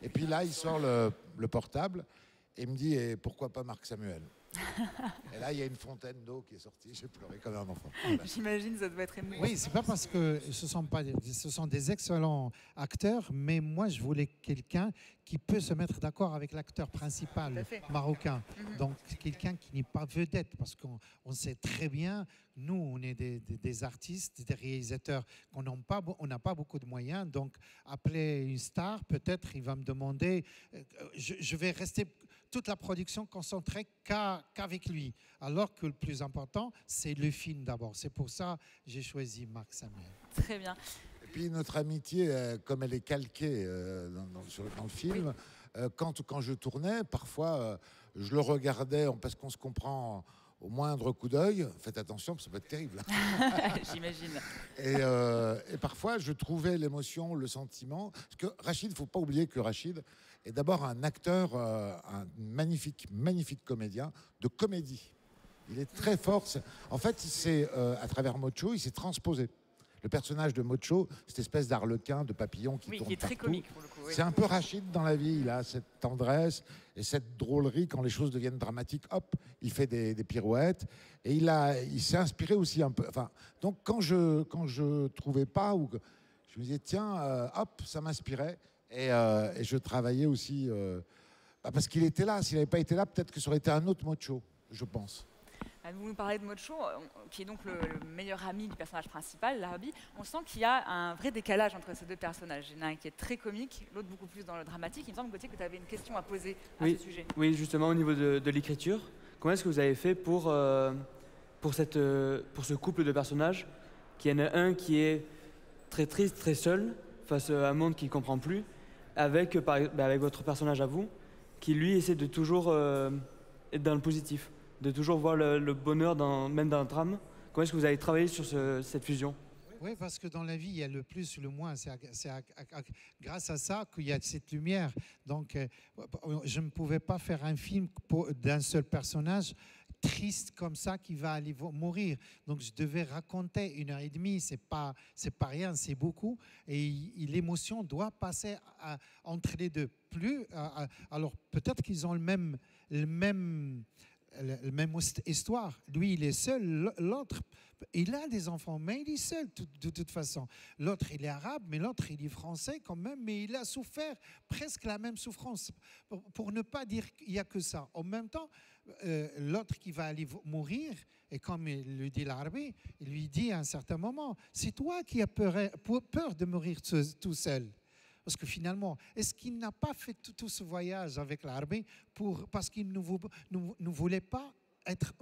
Et puis là, il sort le portable et il me dit, et pourquoi pas Marc Samuel? Et là, il y a une fontaine d'eau qui est sortie. J'ai pleuré comme un enfant. Voilà.
J'imagine, ça doit être émouvant.
Oui, c'est pas parce que ce sont des excellents acteurs, mais moi, je voulais quelqu'un qui peut se mettre d'accord avec l'acteur principal marocain. Donc, quelqu'un qui n'est pas vedette, parce qu'on sait très bien, nous, on est des artistes, des réalisateurs, on n'a pas beaucoup de moyens. Donc, appeler une star, peut-être, il va me demander, je vais rester toute la production concentrée qu'avec lui. Alors que le plus important, c'est le film d'abord. C'est pour ça que j'ai choisi Marc Samuel.
Très bien.
Et puis notre amitié, comme elle est calquée dans le film, quand je tournais, parfois je le regardais parce qu'on se comprend au moindre coup d'œil. Faites attention, ça peut être terrible.
J'imagine.
Et parfois, je trouvais l'émotion, le sentiment. Parce que Rachid, il ne faut pas oublier que Rachid est d'abord un acteur, un magnifique comédien de comédie. Il est très fort. En fait, à travers Mocho, il s'est transposé. Le personnage de Mocho, cette espèce d'arlequin, de papillon qui tourne
qui est très
partout.
comique pour le coup. Oui.
C'est un peu Rachid dans la vie. Il a cette tendresse et cette drôlerie. Quand les choses deviennent dramatiques, hop, il fait des pirouettes. Et il s'est inspiré aussi un peu. Enfin, donc quand je trouvais pas, ou je me disais tiens, hop, ça m'inspirait. Et je travaillais aussi parce qu'il était là. S'il n'avait pas été là, peut-être que ça aurait été un autre Mocho, je pense.
Vous nous parlez de Mocho, qui est donc le meilleur ami du personnage principal, Larbi. On sent qu'il y a un vrai décalage entre ces deux personnages. Il y en a un qui est très comique, l'autre beaucoup plus dans le dramatique. Il me semble, Gauthier, que tu avais une question à poser à ce sujet.
Oui, justement, au niveau de l'écriture, comment est-ce que vous avez fait pour ce couple de personnages, qu'il y en a un qui est très triste, très seul, face à un monde qu'il ne comprend plus, avec votre personnage à vous, qui lui essaie de toujours être dans le positif, de toujours voir le bonheur même dans le drame. Comment est-ce que vous avez travaillé sur cette fusion?
Oui, parce que dans la vie, il y a le plus, le moins. C'est grâce à ça qu'il y a cette lumière. Donc, je ne pouvais pas faire un film d'un seul personnage triste comme ça qui va aller mourir. Donc je devais raconter 1h30, c'est pas rien, c'est beaucoup. Et l'émotion doit passer entre les deux. Alors peut-être qu'ils ont le même histoire. Lui, il est seul, l'autre, il a des enfants, mais il est seul de toute façon. L'autre, il est arabe, mais l'autre, il est français quand même, mais il a souffert presque la même souffrance. Pour ne pas dire qu'il n'y a que ça. En même temps, l'autre qui va aller mourir, et comme il lui dit l'arabie, il lui dit à un certain moment, c'est toi qui as peur de mourir tout seul. Parce que finalement, est-ce qu'il n'a pas fait tout ce voyage avec l'armée parce qu'il ne voulait pas être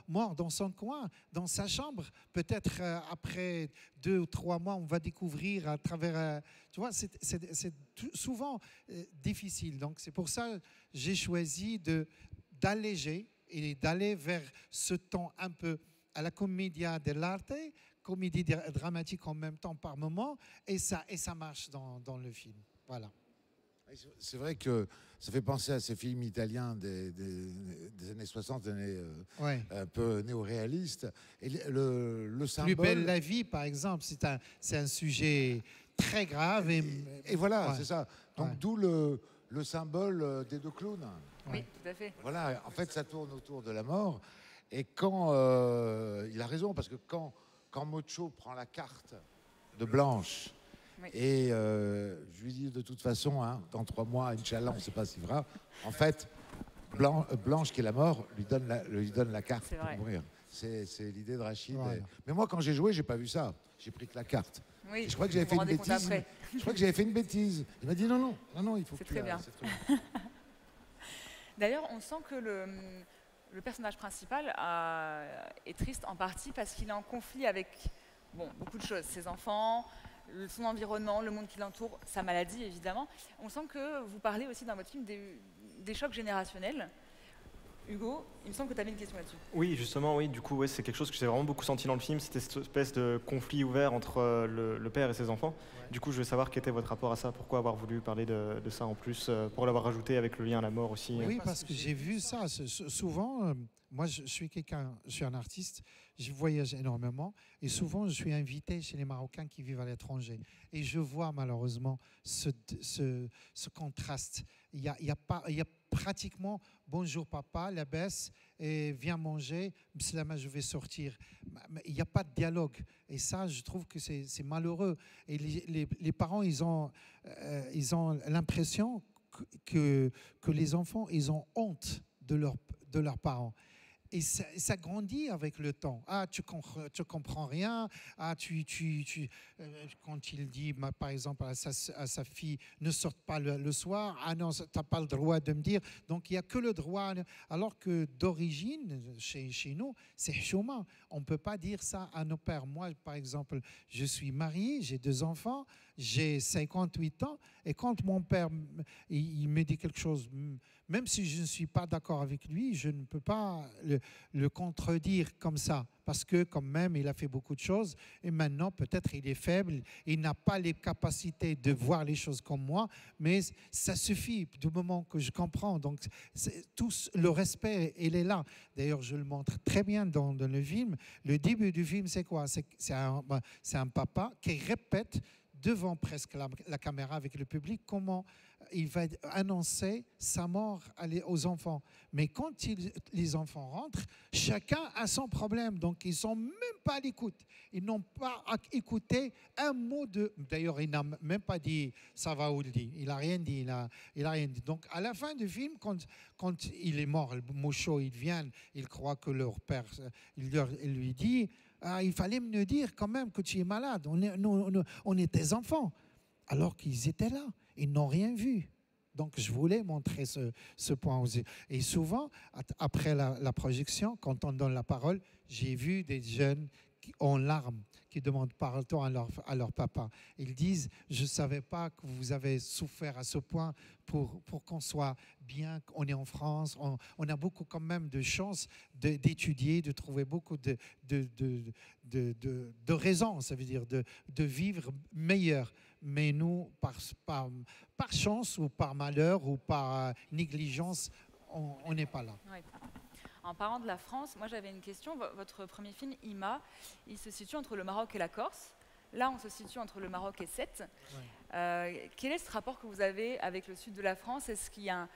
mort dans son coin, dans sa chambre? Peut-être après 2 ou 3 mois, on va découvrir à travers... tu vois, c'est souvent difficile. Donc c'est pour ça que j'ai choisi d'alléger et d'aller vers ce ton un peu à la commedia dell'arte, comédie dramatique en même temps par moment, et ça marche dans le film. Voilà.
C'est vrai que ça fait penser à ces films italiens des années 60, des années un peu néo-réalistes. Et le symbole...
Plus belle la vie, par exemple, c'est un sujet très grave.
Et voilà, c'est ça. Donc d'où le symbole des 2 clowns.
Oui, tout à fait.
Voilà, en fait, ça tourne autour de la mort. Et quand... il a raison, parce que quand Mocho prend la carte de Blanche, et je lui dis de toute façon, dans 3 mois, Inch'Allah, on ne sait pas s'il fera. En fait, Blanche, qui est la mort, lui donne la carte pour mourir. C'est l'idée de Rachid.
Voilà.
Mais moi, quand j'ai joué, j'ai pas vu ça. J'ai pris que la carte.
Oui,
je crois que j'avais fait une bêtise. Je crois que j'avais fait une bêtise. Il m'a dit non, il faut que tu...
C'est très bien. D'ailleurs, on sent que le personnage principal est triste en partie parce qu'il est en conflit avec beaucoup de choses. Ses enfants, son environnement, le monde qui l'entoure, sa maladie évidemment. On sent que vous parlez aussi dans votre film des chocs générationnels. Hugo, il me semble que tu avais une question là-dessus.
Oui, justement, oui. Du coup, c'est quelque chose que j'ai vraiment beaucoup senti dans le film, c'était cette espèce de conflit ouvert entre le père et ses enfants. Ouais. Du coup, je veux savoir quel était votre rapport à ça, pourquoi avoir voulu parler de ça en plus, pour l'avoir rajouté avec le lien à la mort aussi.
Oui, parce que j'ai vu ça souvent. Moi, je suis un artiste, je voyage énormément et souvent je suis invité chez les Marocains qui vivent à l'étranger. Et je vois malheureusement ce contraste. Il y a pratiquement bonjour papa, la baisse et viens manger, Bslama, je vais sortir. Il n'y a pas de dialogue. Et ça, je trouve que c'est malheureux. Et les parents, ils ont l'impression que les enfants, ils ont honte de leurs parents. Et ça grandit avec le temps. Ah, tu comprends rien. Ah, quand il dit, par exemple, à sa fille, ne sorte pas le soir. Ah non, tu n'as pas le droit de me dire. Donc, il n'y a que le droit. Alors que d'origine, chez nous, c'est chouma. On ne peut pas dire ça à nos pères. Moi, par exemple, je suis marié, j'ai 2 enfants, j'ai 58 ans. Et quand mon père il me dit quelque chose, même si je ne suis pas d'accord avec lui, je ne peux pas le contredire comme ça. Parce que quand même, il a fait beaucoup de choses. Et maintenant, peut-être il est faible. Il n'a pas les capacités de voir les choses comme moi. Mais ça suffit du moment que je comprends. Donc, tout le respect, il est là. D'ailleurs, je le montre très bien dans le film. Le début du film, c'est quoi? C'est un papa qui répète devant presque la caméra avec le public, comment il va annoncer sa mort aux enfants. Mais quand les enfants rentrent, chacun a son problème. Donc, ils ne sont même pas à l'écoute. Ils n'ont pas écouté un mot de... D'ailleurs, il n'a même pas dit « ça va ou le dit ». Il n'a rien dit. Il a rien dit. Donc, à la fin du film, quand il est mort, le Mocho, il vient, il croit que leur père... Il lui dit... Ah, il fallait me dire quand même que tu es malade. On est tes enfants. Alors qu'ils étaient là. Ils n'ont rien vu. Donc, je voulais montrer ce point aussi. Et souvent, après la projection, quand on donne la parole, j'ai vu des jeunes qui ont larmes, qui demandent pardon à leur papa. Ils disent, je ne savais pas que vous avez souffert à ce point pour qu'on soit bien, qu'on est en France. On a beaucoup quand même de chance d'étudier, de trouver beaucoup de raisons, ça veut dire de vivre meilleur. Mais nous, par chance ou par malheur ou par négligence, on n'est pas là.
Oui. En parlant de la France, moi j'avais une question. Votre premier film, Ima, il se situe entre le Maroc et la Corse. Là, on se situe entre le Maroc et Sète. Quel est ce rapport que vous avez avec le sud de la France? Est-ce qu'il y a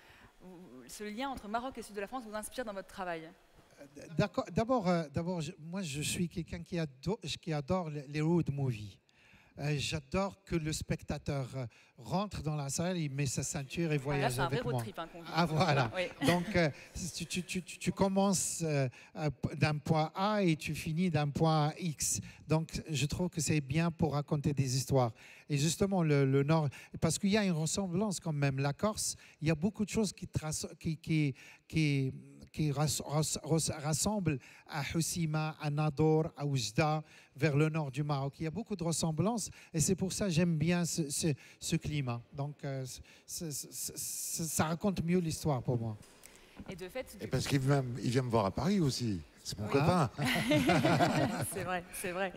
ce lien entre Maroc et sud de la France vous inspire dans votre travail?
D'abord, moi je suis quelqu'un qui adore les road movies. J'adore que le spectateur rentre dans la salle, il met sa ceinture et voyage avec moi.
Trip, hein,
ah voilà.
Oui.
Donc tu commences d'un point A et tu finis d'un point X. Donc je trouve que c'est bien pour raconter des histoires. Et justement le Nord, parce qu'il y a une ressemblance quand même. La Corse, il y a beaucoup de choses qui rassemble à Hoceima, à Nador, à Oujda, vers le nord du Maroc. Il y a beaucoup de ressemblances et c'est pour ça que j'aime bien ce climat. Donc, ça raconte mieux l'histoire pour moi.
Et de fait...
Et parce qu'il vient me voir à Paris aussi. C'est mon copain.
C'est vrai, c'est vrai.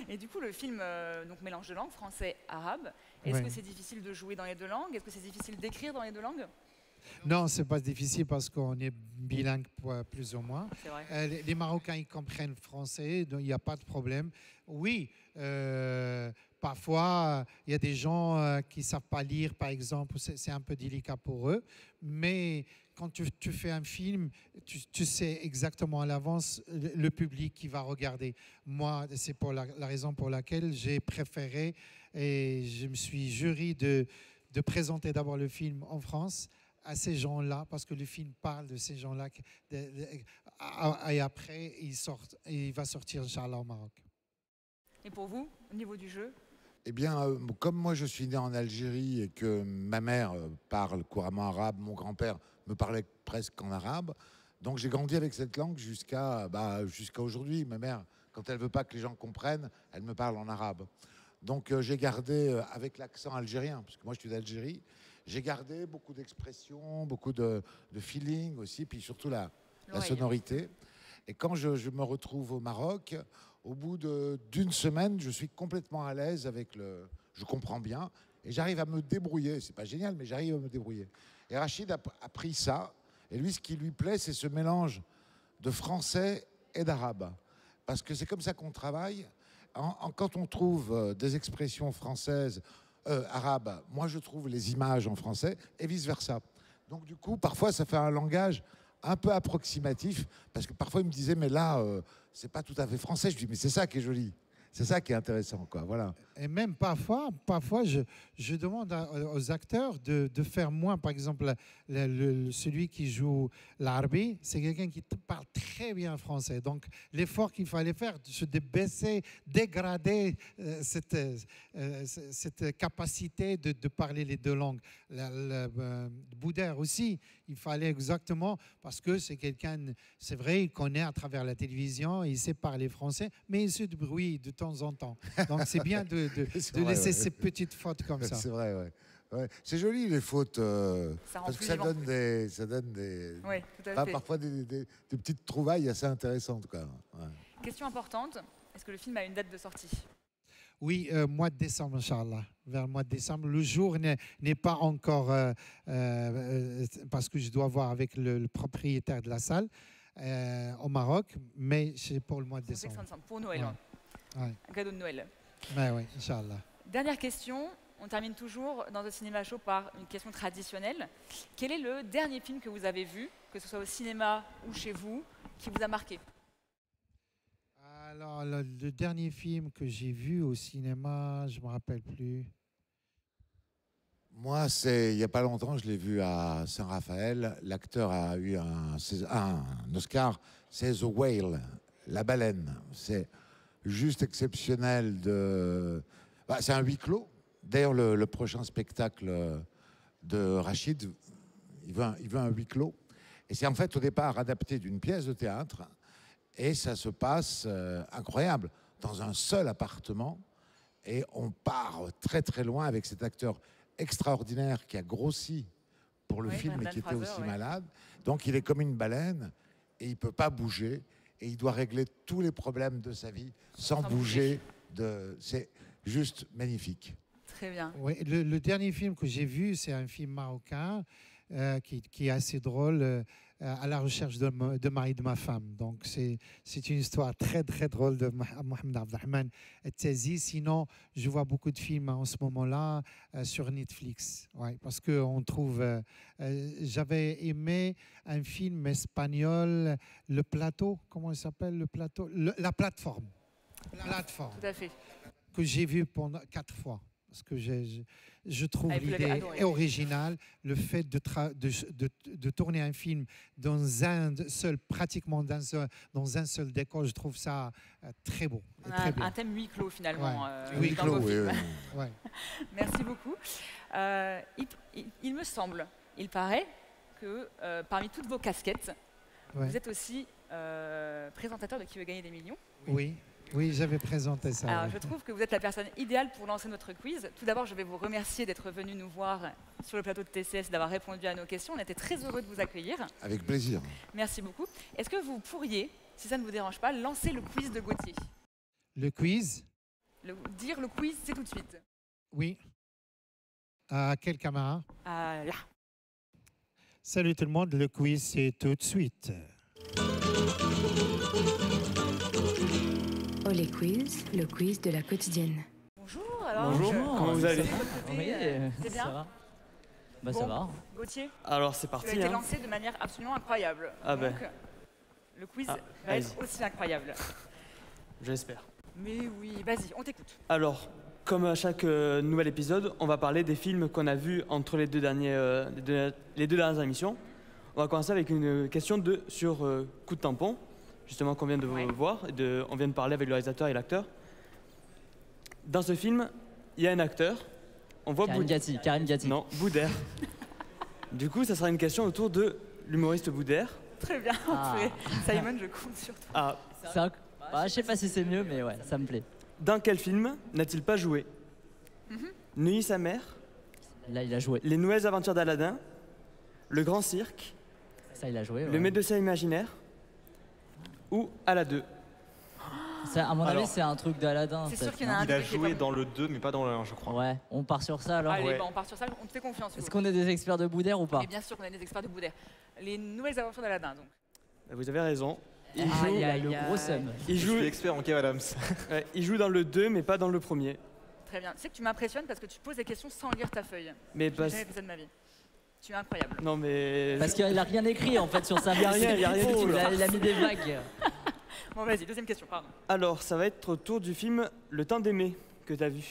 Et du coup, le film donc, mélange de langues, français, arabe. Est-ce que c'est difficile de jouer dans les deux langues? Est-ce que c'est difficile d'écrire dans les deux langues?
Non, c'est pas difficile parce qu'on est bilingue plus ou moins. Les Marocains, ils comprennent français, donc il n'y a pas de problème. Oui, parfois, il y a des gens qui ne savent pas lire, par exemple, c'est un peu délicat pour eux. Mais quand tu fais un film, tu sais exactement à l'avance le public qui va regarder. Moi, c'est pour la raison pour laquelle j'ai préféré et je me suis juré de présenter d'abord le film en France à ces gens-là, parce que le film parle de ces gens-là, et après, il va sortir, Inch'Allah, au Maroc.
Et pour vous, au niveau du jeu?
Eh bien, comme moi je suis né en Algérie et que ma mère parle couramment arabe, mon grand-père me parlait presque en arabe, donc j'ai grandi avec cette langue jusqu'à aujourd'hui. Ma mère, quand elle veut pas que les gens comprennent, elle me parle en arabe. Donc j'ai gardé, avec l'accent algérien, parce que moi je suis d'Algérie, j'ai gardé beaucoup d'expressions, beaucoup de feeling aussi, puis surtout la sonorité. Et quand je me retrouve au Maroc, au bout d'une semaine, je suis complètement à l'aise avec je comprends bien et j'arrive à me débrouiller. C'est pas génial, mais j'arrive à me débrouiller. Et Rachid a pris ça. Et lui, ce qui lui plaît, c'est ce mélange de français et d'arabe. Parce que c'est comme ça qu'on travaille. Quand on trouve des expressions françaises, arabes, moi je trouve les images en français et vice-versa. Donc du coup, parfois, ça fait un langage un peu approximatif, parce que parfois il me disait mais là c'est pas tout à fait français. Je dis mais c'est ça qui est joli, c'est ça qui est intéressant, quoi. Voilà.
Et même parfois je demande aux acteurs de faire moins. Par exemple, celui qui joue l'Arbi, c'est quelqu'un qui parle très bien français. Donc l'effort qu'il fallait faire, c'est de baisser, dégrader cette capacité de parler les deux langues. Boudère aussi, il fallait exactement, parce que c'est quelqu'un, c'est vrai, il connaît à travers la télévision, il sait parler français, mais il se débrouille de temps en temps. Donc c'est bien de laisser ces petites fautes comme ça.
C'est vrai, ouais. Ouais. C'est joli les fautes, parce que ça donne des
oui, tout à fait.
Parfois des petites trouvailles assez intéressantes, quoi. Ouais.
Question importante, est-ce que le film a une date de sortie?
Oui, mois de décembre, Inch'Allah. Vers le mois de décembre. Le jour n'est pas encore, parce que je dois voir avec le propriétaire de la salle au Maroc, mais c'est pour le mois de décembre.
Pour Noël,
ouais.
Un cadeau de Noël.
Oui, Inch'Allah.
Dernière question, on termine toujours dans le cinéma show par une question traditionnelle. Quel est le dernier film que vous avez vu, que ce soit au cinéma ou chez vous, qui vous a marqué?
Alors, le dernier film que j'ai vu au cinéma, je ne me rappelle plus.
Moi, il n'y a pas longtemps, je l'ai vu à Saint-Raphaël. L'acteur a eu un Oscar, c'est The Whale, La Baleine. C'est juste exceptionnel. C'est un huis clos. D'ailleurs, le prochain spectacle de Rachid, il veut un huis clos. Et c'est en fait au départ adapté d'une pièce de théâtre. Et ça se passe incroyable, dans un seul appartement. Et on part très très loin avec cet acteur extraordinaire qui a grossi pour le film et qui était aussi malade. Donc il est comme une baleine et il ne peut pas bouger. Et il doit régler tous les problèmes de sa vie sans bouger. C'est juste magnifique.
Très bien.
Oui, le dernier film que j'ai vu, c'est un film marocain qui est assez drôle. à la recherche de mari de ma femme. Donc c'est une histoire très très drôle de Mohamed Abdelrahman Tazi. Sinon, je vois beaucoup de films en ce moment-là sur Netflix. Ouais, parce que on trouve. J'avais aimé un film espagnol, Le Plateau. Comment il s'appelle le plateau? La plateforme. Plateforme.
Tout à fait.
Que j'ai vu pendant 4 fois. Parce que je trouve
Ah, vous l'avez
l'idée
adoré.
originale, le fait de tourner un film dans un seul, pratiquement dans un seul décor, je trouve ça très beau. Et
On
très
a
bien.
un thème huis clos finalement.
Ouais.
Huis
dans
clos,
vos
oui,
films.
oui.
Ouais.
Merci beaucoup. Il me semble, il paraît que parmi toutes vos casquettes,
Ouais.
vous êtes aussi présentateur de Qui veut gagner des millions.
Oui, j'avais présenté ça.
Alors,
oui.
je trouve que vous êtes la personne idéale pour lancer notre quiz. Tout d'abord, je vais vous remercier d'être venu nous voir sur le plateau de TCS, d'avoir répondu à nos questions. On était très heureux de vous accueillir.
Avec plaisir.
Merci beaucoup. Est-ce que vous pourriez, si ça ne vous dérange pas, lancer le quiz de Gauthier?
Le quiz,
Dire le quiz, c'est tout de suite.
oui. À quel camarade?
Là.
Salut tout le monde, le quiz c'est tout de suite.
Olé Quiz, le quiz de la quotidienne.
Bonjour, alors.
Bonjour, comment vous allez?
Oui,
C'est bien.
ça va. Bah
Bon.
ça va.
Gauthier,
Alors c'est
tu as
parti.
été
Hein.
lancé de manière absolument incroyable.
Ah ben.
Donc, le quiz
Ah,
va être
allez-y.
aussi incroyable.
J'espère.
Mais oui, vas-y, on t'écoute.
Alors, comme à chaque nouvel épisode, on va parler des films qu'on a vus entre les deux dernières émissions. On va commencer avec une question sur Coup de tampon, justement qu'on vient de
Ouais.
voir. On vient de parler avec le réalisateur et l'acteur. Dans ce film, il y a un acteur. On voit
Karim Gatti.
Non, Boudère. Du coup, ça sera une question autour de l'humoriste Boudère.
Très bien.
Ah.
Simon, je compte sur toi.
Ah,
Je sais pas si c'est mieux, mais ouais, ça me plaît.
dans quel film n'a-t-il pas joué Neuilly sa mère,
Là, il a joué.
Les nouvelles aventures d'Aladin, Le Grand Cirque,
Ça, il a joué.
Le
ouais.
médecin imaginaire ou à la 2.
Ça, à mon
Alors,
avis, c'est un truc d'Aladin.
c'est sûr
peut-être,
qu'il y en a
non
un
Il a
des deux qui est
joué
pas
dans le 2, mais pas dans le 1, je crois.
Ouais, on part sur ça alors.
Allez,
Ouais.
bah, on part sur ça, on te fait confiance.
Est-ce
Hugo.
qu'on est des experts de Boudère ou pas?
Et bien sûr qu'on est des experts de Boudère. Les nouvelles aventures d'Aladin, donc.
Vous avez raison. Il
Ah,
joue,
il a
aïe,
le
aïe.
gros seum.
il
Je
joue-
suis expert en Kev Adams.
ouais, il joue dans le 2, mais pas dans le premier.
Très bien. Tu sais que tu m'impressionnes parce que tu poses des questions sans lire ta feuille.
Mais
Je
pas...
n'ai jamais fait ça de ma vie. Tu es incroyable.
Non, mais...
Parce qu'il a rien écrit en fait sur sa
Il y a rien, il y a rien du tout, là.
Il a mis des vagues.
Bon, vas-y, deuxième question, pardon.
Alors, ça va être autour du film Le temps d'aimer que tu as vu.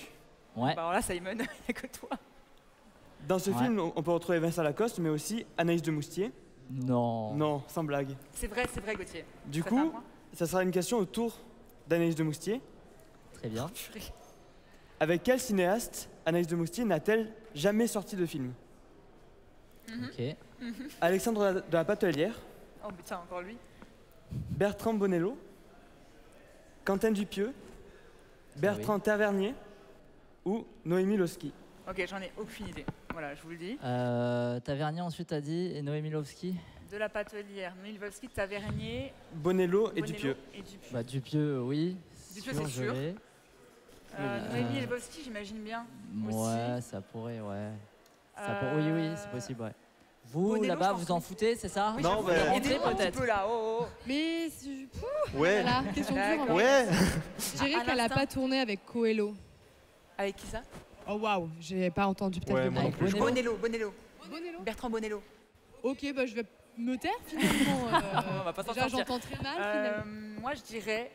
Ouais.
Bah, alors là, Simon, il n'y a que toi.
Dans ce
Ouais.
film, on peut retrouver Vincent Lacoste, mais aussi Anaïs de Moustier.
Non.
Non, sans blague.
C'est vrai, Gauthier.
Du
Ça fait un
coup,
point
ça sera une question autour d'Anaïs de Moustier.
Très bien.
Purée.
Avec quel cinéaste Anaïs de Moustier n'a-t-elle jamais sorti de film
Ok.
Alexandre de la Patelière,
Oh putain, encore lui.
Bertrand Bonello, Quentin Dupieux, Bertrand Tavernier ou Noémie Losky.
Ok, j'en ai aucune idée. Voilà, je vous le dis.
Tavernier ensuite a dit et Noémie Lovski.
De la Patelière, Milvolski, Tavernier,
Bonello et
Bonello
Dupieux.
et Dupieux.
Bah Dupieux, oui.
Dupieux, c'est
je
sûr.
l'ai.
Noémie Milvolski, j'imagine bien.
Ouais, ça pourrait, ouais.
Euh,
Oui, oui, c'est possible, ouais. Vous,
Bonello,
là-bas,
je pense
vous en
que-
foutez, c'est ça
Oui,
Non,
j'avoue,
bah,
aidez-nous
Rentrez,
un petit
peut-être.
peu là. Oh, oh.
Mais
Ouais,
voilà, question dure. en
D'accord.
fait.
ouais.
Je dirais
Un
qu'elle n'a
instinct.
pas tourné avec Coelho.
Avec qui ça?
Oh waouh, j'ai pas entendu peut-être
Ouais,
le
moi
nom.
non plus. je
Bonello.
crois.
Bonello.
Bonello.
Bertrand Bonello.
Ok, bah je vais me taire finalement.
On va pas s'en
Déjà,
sortir.
j'entends très mal finalement.
Moi, je dirais.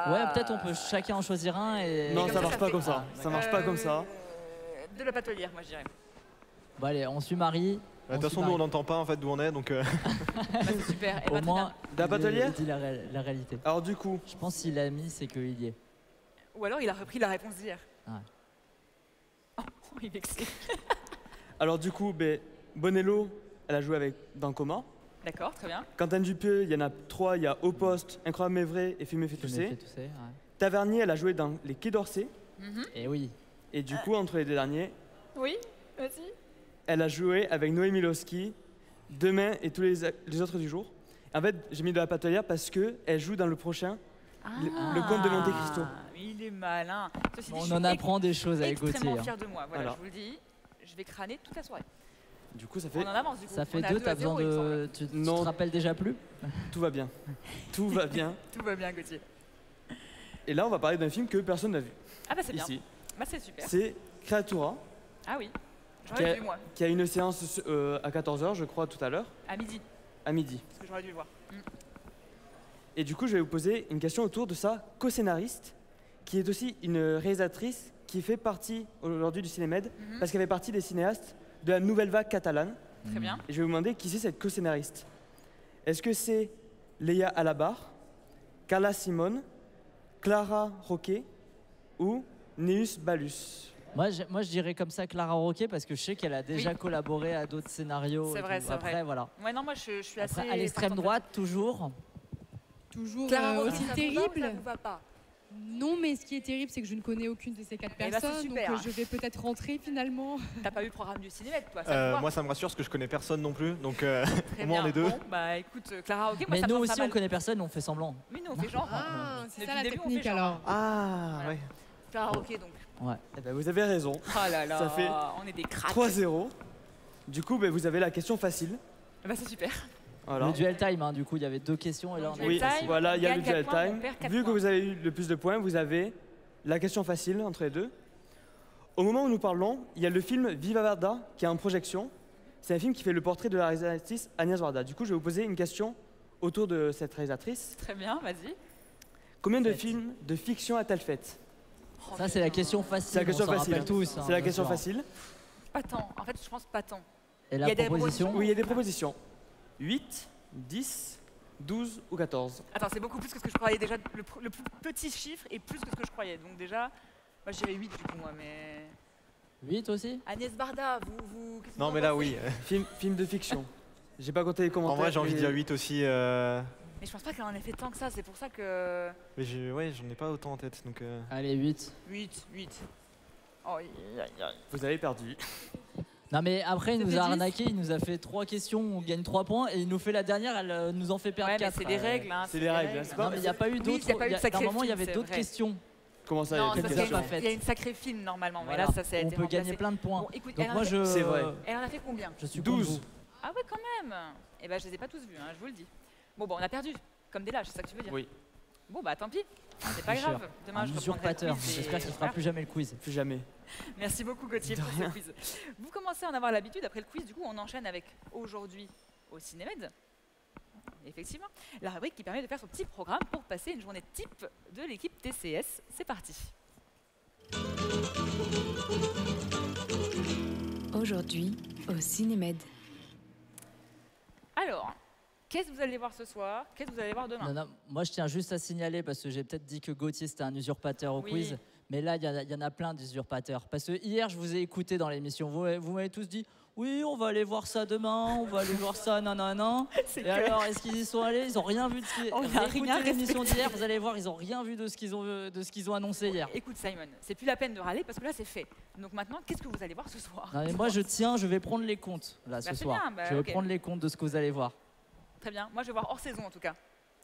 Ouais, peut-être on peut chacun en choisir un et.
Non,
comme
ça
ça,
marche
ça
pas
fait-
comme ça. Ça marche pas comme ça.
De la Patelière, moi, je dirais.
Bon, allez, on suit Marie.
De toute façon, nous, on n'entend pas en fait d'où on est, donc.
Bah, c'est super. Et
Au
bah, très
moins,
De la Patelière
il dit la réalité.
Alors du coup,
Je pense qu'il l'a mis, c'est qu'il y est.
bien. Ou alors, il a repris la réponse d'hier.
Ouais.
Oh, il est vexé.
Bonello, elle a joué dans Coma.
D'accord, très bien.
Quentin Dupieux, il y en a 3, il y a Au Poste, Incroyable mais vrai et Fumer fait tousser.
Ouais.
Tavernier, elle a joué dans Les Quais d'Orsay.
Et oui.
Et du coup, entre les deux derniers,
Oui, vas-y.
elle a joué avec Noémie Losky, Demain et tous les autres du jour. En fait, j'ai mis de la Patelière parce qu'elle joue dans le prochain, le Comte de Monte Cristo.
Il est malin. Ceci dit,
On
je
en
suis
apprend des choses avec Gauthier.
extrêmement
hein.
fier de moi. Voilà,
Voilà.
je vous le dis. Je vais crâner toute la soirée.
Du coup, ça
On
fait
en avance du coup.
Ça fait
On est à
2,
2
t'as
à 0,
besoin
il me semble.
de. Tu
Non.
te rappelles déjà plus?
tout va bien. Tout va bien.
Tout va bien, Gauthier.
Et là, on va parler d'un film que personne n'a vu
Ah bah c'est bien.
ici.
Bah c'est super.
C'est Creatura,
Ah oui.
qui
J'aurais
a,
dû, moi.
qui a une séance à 14h, je crois, tout à l'heure,
À midi.
à midi.
Parce que j'aurais dû le voir.
Et du coup, je vais vous poser une question autour de sa co-scénariste, qui est aussi une réalisatrice qui fait partie aujourd'hui du Cinémed, parce qu'elle fait partie des cinéastes de la nouvelle vague catalane.
Très bien.
Et je vais vous demander qui c'est cette co-scénariste. Est-ce que c'est Leia Alabar, Carla Simone, Clara Roquet ou Neus Balus?
Moi, je dirais comme ça Clara Roquet parce que je sais qu'elle a déjà collaboré à d'autres scénarios.
C'est
et
vrai,
tout.
c'est
Après,
vrai.
voilà.
Ouais, non, moi je suis assez.
Après, à l'extrême
partante
droite, toujours.
Toujours
Clara Roquet,
aussi
ça vous va ou
terrible.
ça vous va pas?
Non, mais ce qui est terrible, c'est que je ne connais aucune de ces 4
Eh ben, c'est
personnes, donc
super.
je vais peut-être rentrer finalement.
T'as pas vu le programme du cinéma, toi, ça te va?
Moi, ça me rassure parce que je connais personne non plus. Donc,
Très
au moins,
bien.
on est deux.
Bon, bah écoute, Clara, ok, moi
Mais
ça me
nous
tente pas
aussi, on
mal.
connaît personne, on fait semblant.
Oui, nous on fait genre.
Ah, c'est
Depuis
ça
le
la
début, on
technique
fait genre.
alors.
Ah,
Voilà.
ouais.
Clara, ok donc.
Ouais.
Eh ben, vous avez raison.
Oh là là,
Ça fait
on est des cracks.
3-0. Du coup, ben, vous avez la question facile.
Bah c'est super.
Voilà.
Le duel time, hein, du coup, il y avait 2 questions et là, on
Duel
a
Oui,
time,
voilà, il y a
gagne
le duel
4 points, on
time.
perd 4
Vu que
points.
vous avez eu le plus de points, vous avez la question facile entre les deux. Au moment où nous parlons, il y a le film Viva Varda qui est en projection. C'est un film qui fait le portrait de la réalisatrice Agnès Varda. Du coup, je vais vous poser une question autour de cette réalisatrice.
Très bien, vas-y.
Combien de
Faites.
films de fiction a-t-elle fait?
Oh,
Ça, c'est la question facile.
C'est la question
on s'en
facile.
rappelle tous. hein,
C'est la
bien
question
sûr.
facile.
Pas tant. En fait, je pense pas tant.
Et
Il
la
y a des
proposition
Oui, il y a des propositions. 8, 10, 12 ou 14.
Attends, c'est beaucoup plus que ce que je croyais déjà. Le plus petit chiffre est plus que ce que je croyais. Donc déjà, moi je dirais 8 du coup, moi. Mais
8 aussi?
Agnès Barda, vous. qu'est-ce que
Non,
vous
mais
en
là,
pensez?
oui.
Film de fiction. J'ai pas compté les commentaires.
En vrai, j'ai envie de
mais-
dire 8 aussi.
Mais je pense pas qu'elle en ait fait tant que ça. C'est pour ça que.
Mais ouais, j'en ai pas autant en tête. Donc,
Allez, 8.
8. Oh, aïe, aïe, aïe.
Vous avez perdu.
Non, mais après, il nous
C'était
a
10.
arnaqué, il nous a fait 3 questions, on gagne 3 points, et il nous fait la dernière, elle nous en fait perdre
Ouais, mais
4.
c'est des règles. Hein,
c'est des règles, c'est pas-
Non, mais il n'y a pas eu
Oui,
d'autres.
il y a pas eu de sacré
Normalement, il y
film,
avait
c'est
d'autres
vrai.
questions.
Comment ça,
Non,
quelle
parce
quelle
qu'il y,
question
a-
question
il y a une sacrée film normalement.
Voilà.
Mais là, ça s'est
On
été
peut gagner
remplacé.
plein de points.
Bon, écoute,
Donc
elle en
moi,
a fait-
C'est vrai.
Elle en a fait combien?
Je suis
12.
contre vous.
Ah ouais, quand même. Eh ben, je les ai pas tous vus, hein, je vous le dis. Bon, on a perdu, comme des lâches, c'est ça que tu veux dire?
Oui.
Bon, bah tant pis, c'est pas
Tricheur.
grave. Demain,
Un
je reprendrai le
usurpateur.
quiz et
J'espère qu'il ne fera
voilà.
plus jamais le quiz.
Plus jamais.
Merci beaucoup Gauthier
De
pour
rien.
ce quiz. Vous commencez à en avoir l'habitude après le quiz, du coup on enchaîne avec aujourd'hui au Cinémed. Effectivement, la rubrique qui permet de faire son petit programme pour passer une journée type de l'équipe TCS. C'est parti.
Aujourd'hui, au Cinémed.
Alors, qu'est-ce que vous allez voir ce soir? Qu'est-ce que vous allez voir demain?
Non, non, moi, je tiens juste à signaler, parce que j'ai peut-être dit que Gauthier, c'était un usurpateur au
Oui.
quiz, mais là, il y en a plein d'usurpateurs. Parce que hier, je vous ai écouté dans l'émission, vous m'avez tous dit, oui, on va aller voir ça demain, on va aller voir ça, non.
C'est
Et
que-
alors, est-ce qu'ils y sont allés? Ils n'ont rien vu de ce qui
On n'a
Réécoutez
rien
l'émission
respecté.
d'hier, vous allez voir, ils n'ont rien vu de ce qu'ils ont annoncé hier.
Écoute Simon, c'est plus la peine de râler parce que là c'est fait. Donc maintenant, qu'est-ce que vous allez voir ce soir?
Non, mais moi, je vais prendre les comptes, là, ce
Bah, c'est
soir.
bien, bah,
je vais
ok.
prendre les comptes de ce que vous allez voir.
Très bien, moi je vais voir hors saison en tout cas.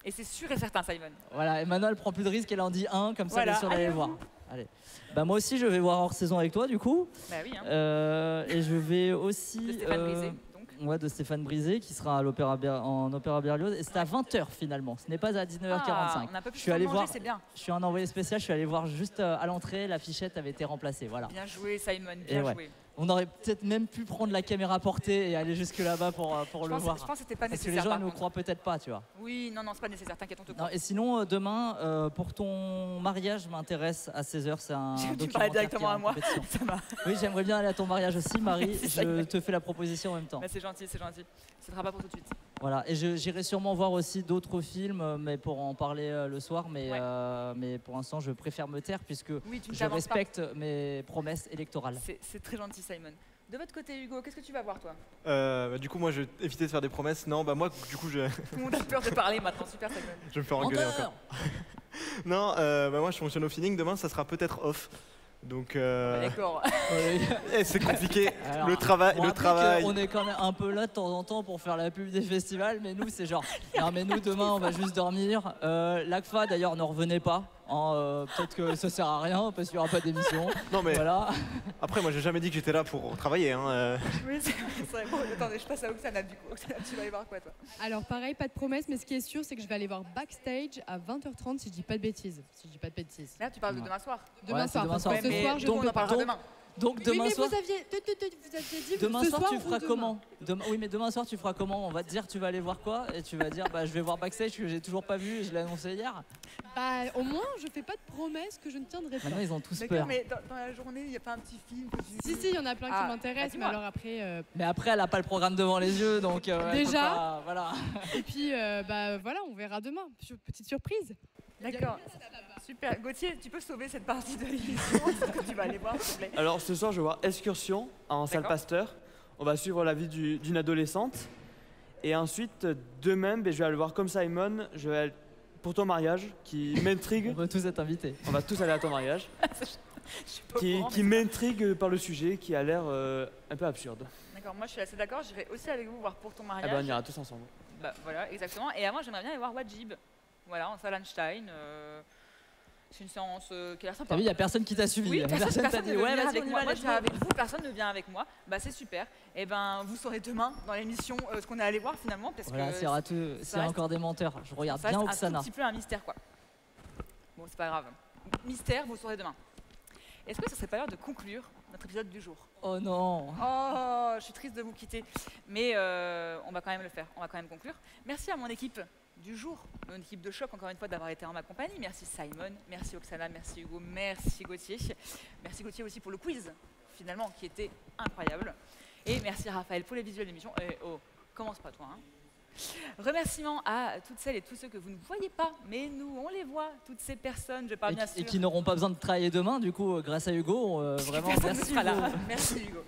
Et c'est sûr et certain Simon.
Voilà, Emmanuel prend plus de risques, elle en dit un, comme ça, elle
Voilà,
est sûre d'aller
allez,
le voir.
vous.
Allez. Bah, moi aussi, je vais voir hors saison avec toi, du coup.
Bah oui, hein.
Et je vais aussi.
De Stéphane Brisé, donc.
Ouais, de Stéphane Brisé, qui sera à en Opéra Berlioz. Et c'est à 20h finalement, ce n'est pas à 19h45.
Ah, on n'a pas pu
je suis allé
manger,
voir,
c'est bien.
je suis un envoyé spécial, je suis allé voir juste à l'entrée, l'affichette avait été remplacée. Voilà.
Bien joué Simon,
Et
bien
ouais.
joué.
On aurait peut-être même pu prendre la caméra portée et aller jusque là-bas pour
Je
le
pense,
voir.
je pense que c'était pas
Parce que
nécessaire.
les gens
par
ne nous
contre.
croient peut-être pas, tu vois.
Oui, non, c'est pas nécessaire, t'inquiète, on te
Non,
croit.
et sinon, demain, pour ton mariage, je m'intéresse à 16h. C'est un
Tu me
documentaire
parlais directement
qui est
à
en
moi.
compétition.
Ça va.
Oui, j'aimerais bien aller à ton mariage aussi, Marie.
C'est ça,
Je
exact.
te fais la proposition en même temps.
Bah, c'est gentil, c'est gentil. Ce sera pas pour tout de suite.
Voilà, et j'irai sûrement voir aussi d'autres films, mais pour en parler le soir. Mais pour l'instant, je préfère me taire puisque
Oui, tu ne
je
t'avances pas.
respecte mes promesses électorales.
C'est très gentil Simon. De votre côté Hugo, qu'est-ce que tu vas voir toi?
du coup, moi, je vais éviter de faire des promesses. Non, bah moi, du coup,
Tout le monde a peur de parler maintenant, super Simon.
je vais me faire engueuler
Menteur
encore. Non, bah moi, je fonctionne au feeling. Demain, ça sera peut-être off. Donc,
D'accord.
c'est compliqué.
Alors,
le travail.
On est quand même un peu là de temps en temps pour faire la pub des festivals, mais nous, c'est genre, non, mais nous, demain, on va juste dormir. L'ACFA, d'ailleurs, ne revenez pas. Peut-être que ça sert à rien parce qu'il n'y aura pas d'émission.
Non mais
Voilà.
après moi j'ai jamais dit que j'étais là pour travailler. Hein.
Oui, c'est vrai. Bon, attendez, je passe à Oksana du coup. Oksana, tu vas aller voir quoi toi?
Alors pareil, pas de promesse, mais ce qui est sûr, c'est que je vais aller voir Backstage à 20h30 si je dis pas de bêtises. Si je dis pas de bêtises.
Là, tu parles de demain soir.
Demain
Ouais,
soir,
c'est
parce
demain
que
soir.
ce soir, je
donc,
ne
on
peux
en
pas.
parlera demain.
Donc
Oui,
demain
mais
soir.
vous aviez dit
Demain
ce
soir, tu feras
ou demain
comment? Oui, mais demain soir, tu feras comment? On va te dire, tu vas aller voir quoi? Et tu vas dire, bah, je vais voir Backstage que j'ai toujours pas vu et je l'ai annoncé hier.
Bah, au moins, je fais pas de promesses que je ne tiendrai pas.
Maintenant, ils ont tous
D'accord,
peur.
mais dans la journée, il n'y a pas un petit film que tu...
Si, il y en a plein
Ah,
qui m'intéressent, mais
dis-moi.
alors après.
Mais après, elle a pas le programme devant les yeux, donc elle peut
Déjà.
pas- voilà.
Et puis, bah voilà, on verra demain. Petite surprise.
D'accord. Super. Gauthier, tu peux sauver cette partie de l'émission parce que tu vas aller voir, s'il te plaît.
Alors ce soir, je vais voir Excursion en salle
D'accord.
Pasteur. On va suivre la vie d'une adolescente. Et ensuite, demain, je vais aller voir Comme Simon. Je vais aller pour ton mariage, qui
On
m'intrigue.
va tous être invités.
On va tous aller à ton mariage.
Je suis pas au courant,
Qui
mais-
m'intrigue par le sujet, qui a l'air un peu absurde.
D'accord, moi je suis assez d'accord. J'irai aussi avec vous voir pour ton
Eh
mariage.
ben, on ira tous ensemble.
Bah, voilà, exactement. Et avant, j'aimerais bien aller voir Wajib. Voilà, en salle Einstein. C'est une séance qui a l'air sympa.
T'as vu, il y a personne qui t'a suivi.
Oui, personne
t'a
ne
dit,
veut
ouais,
venir
vas-y,
avec
on y
moi.
va,
Moi,
let's
je viens
go.
avec vous, personne ne vient avec moi. Bah, c'est super. Et ben, vous saurez demain dans l'émission ce qu'on est allé voir finalement. Parce
Voilà,
que
s'il y aura s'il y a
reste-
encore des menteurs, je regarde
ça
bien
reste un
Oksana.
tout petit peu un mystère, quoi. Bon, c'est pas grave. Mystère, vous saurez demain. Est-ce que ce serait pas l'heure de conclure notre épisode du jour?
Oh non.
Oh, je suis triste de vous quitter. Mais on va quand même le faire, on va quand même conclure. Merci à mon équipe du jour, mon équipe de choc, encore une fois, d'avoir été en ma compagnie. Merci Simon, merci Oksana, merci Hugo, merci Gauthier. Merci Gauthier aussi pour le quiz, finalement, qui était incroyable. Et merci Raphaël pour les visuels d'émission. Et oh, commence pas toi, hein. Remerciements à toutes celles et tous ceux que vous ne voyez pas, mais nous, on les voit, toutes ces personnes, je parle bien sûr.
Et qui n'auront pas besoin de travailler demain, du coup, grâce à Hugo, vraiment,
Personne ne
merci
sera là.
Hugo.
Merci Hugo.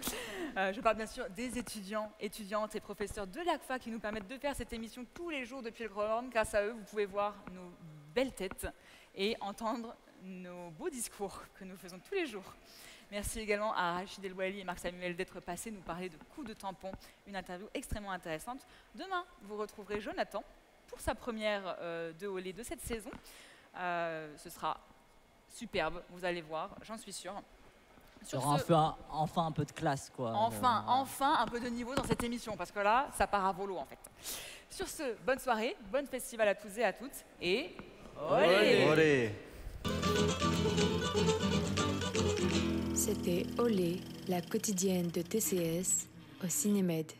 Je parle bien sûr des étudiants, étudiantes et professeurs de l'ACFA qui nous permettent de faire cette émission tous les jours depuis le Groenland. Grâce à eux, vous pouvez voir nos belles têtes et entendre nos beaux discours que nous faisons tous les jours. Merci également à Rachid Elouali et Marc Samuel d'être passés nous parler de coups de tampon, une interview extrêmement intéressante. Demain, vous retrouverez Jonathan pour sa première de Olé de cette saison. Ce sera superbe, vous allez voir, j'en suis sûre.
Il y aura enfin un peu de classe, quoi.
Enfin un peu de niveau dans cette émission, parce que là, ça part à volo en fait. Sur ce, bonne soirée, bon festival à tous et à toutes, et olé!
Olé.
C'était Olé, la quotidienne de TCS au Cinémed.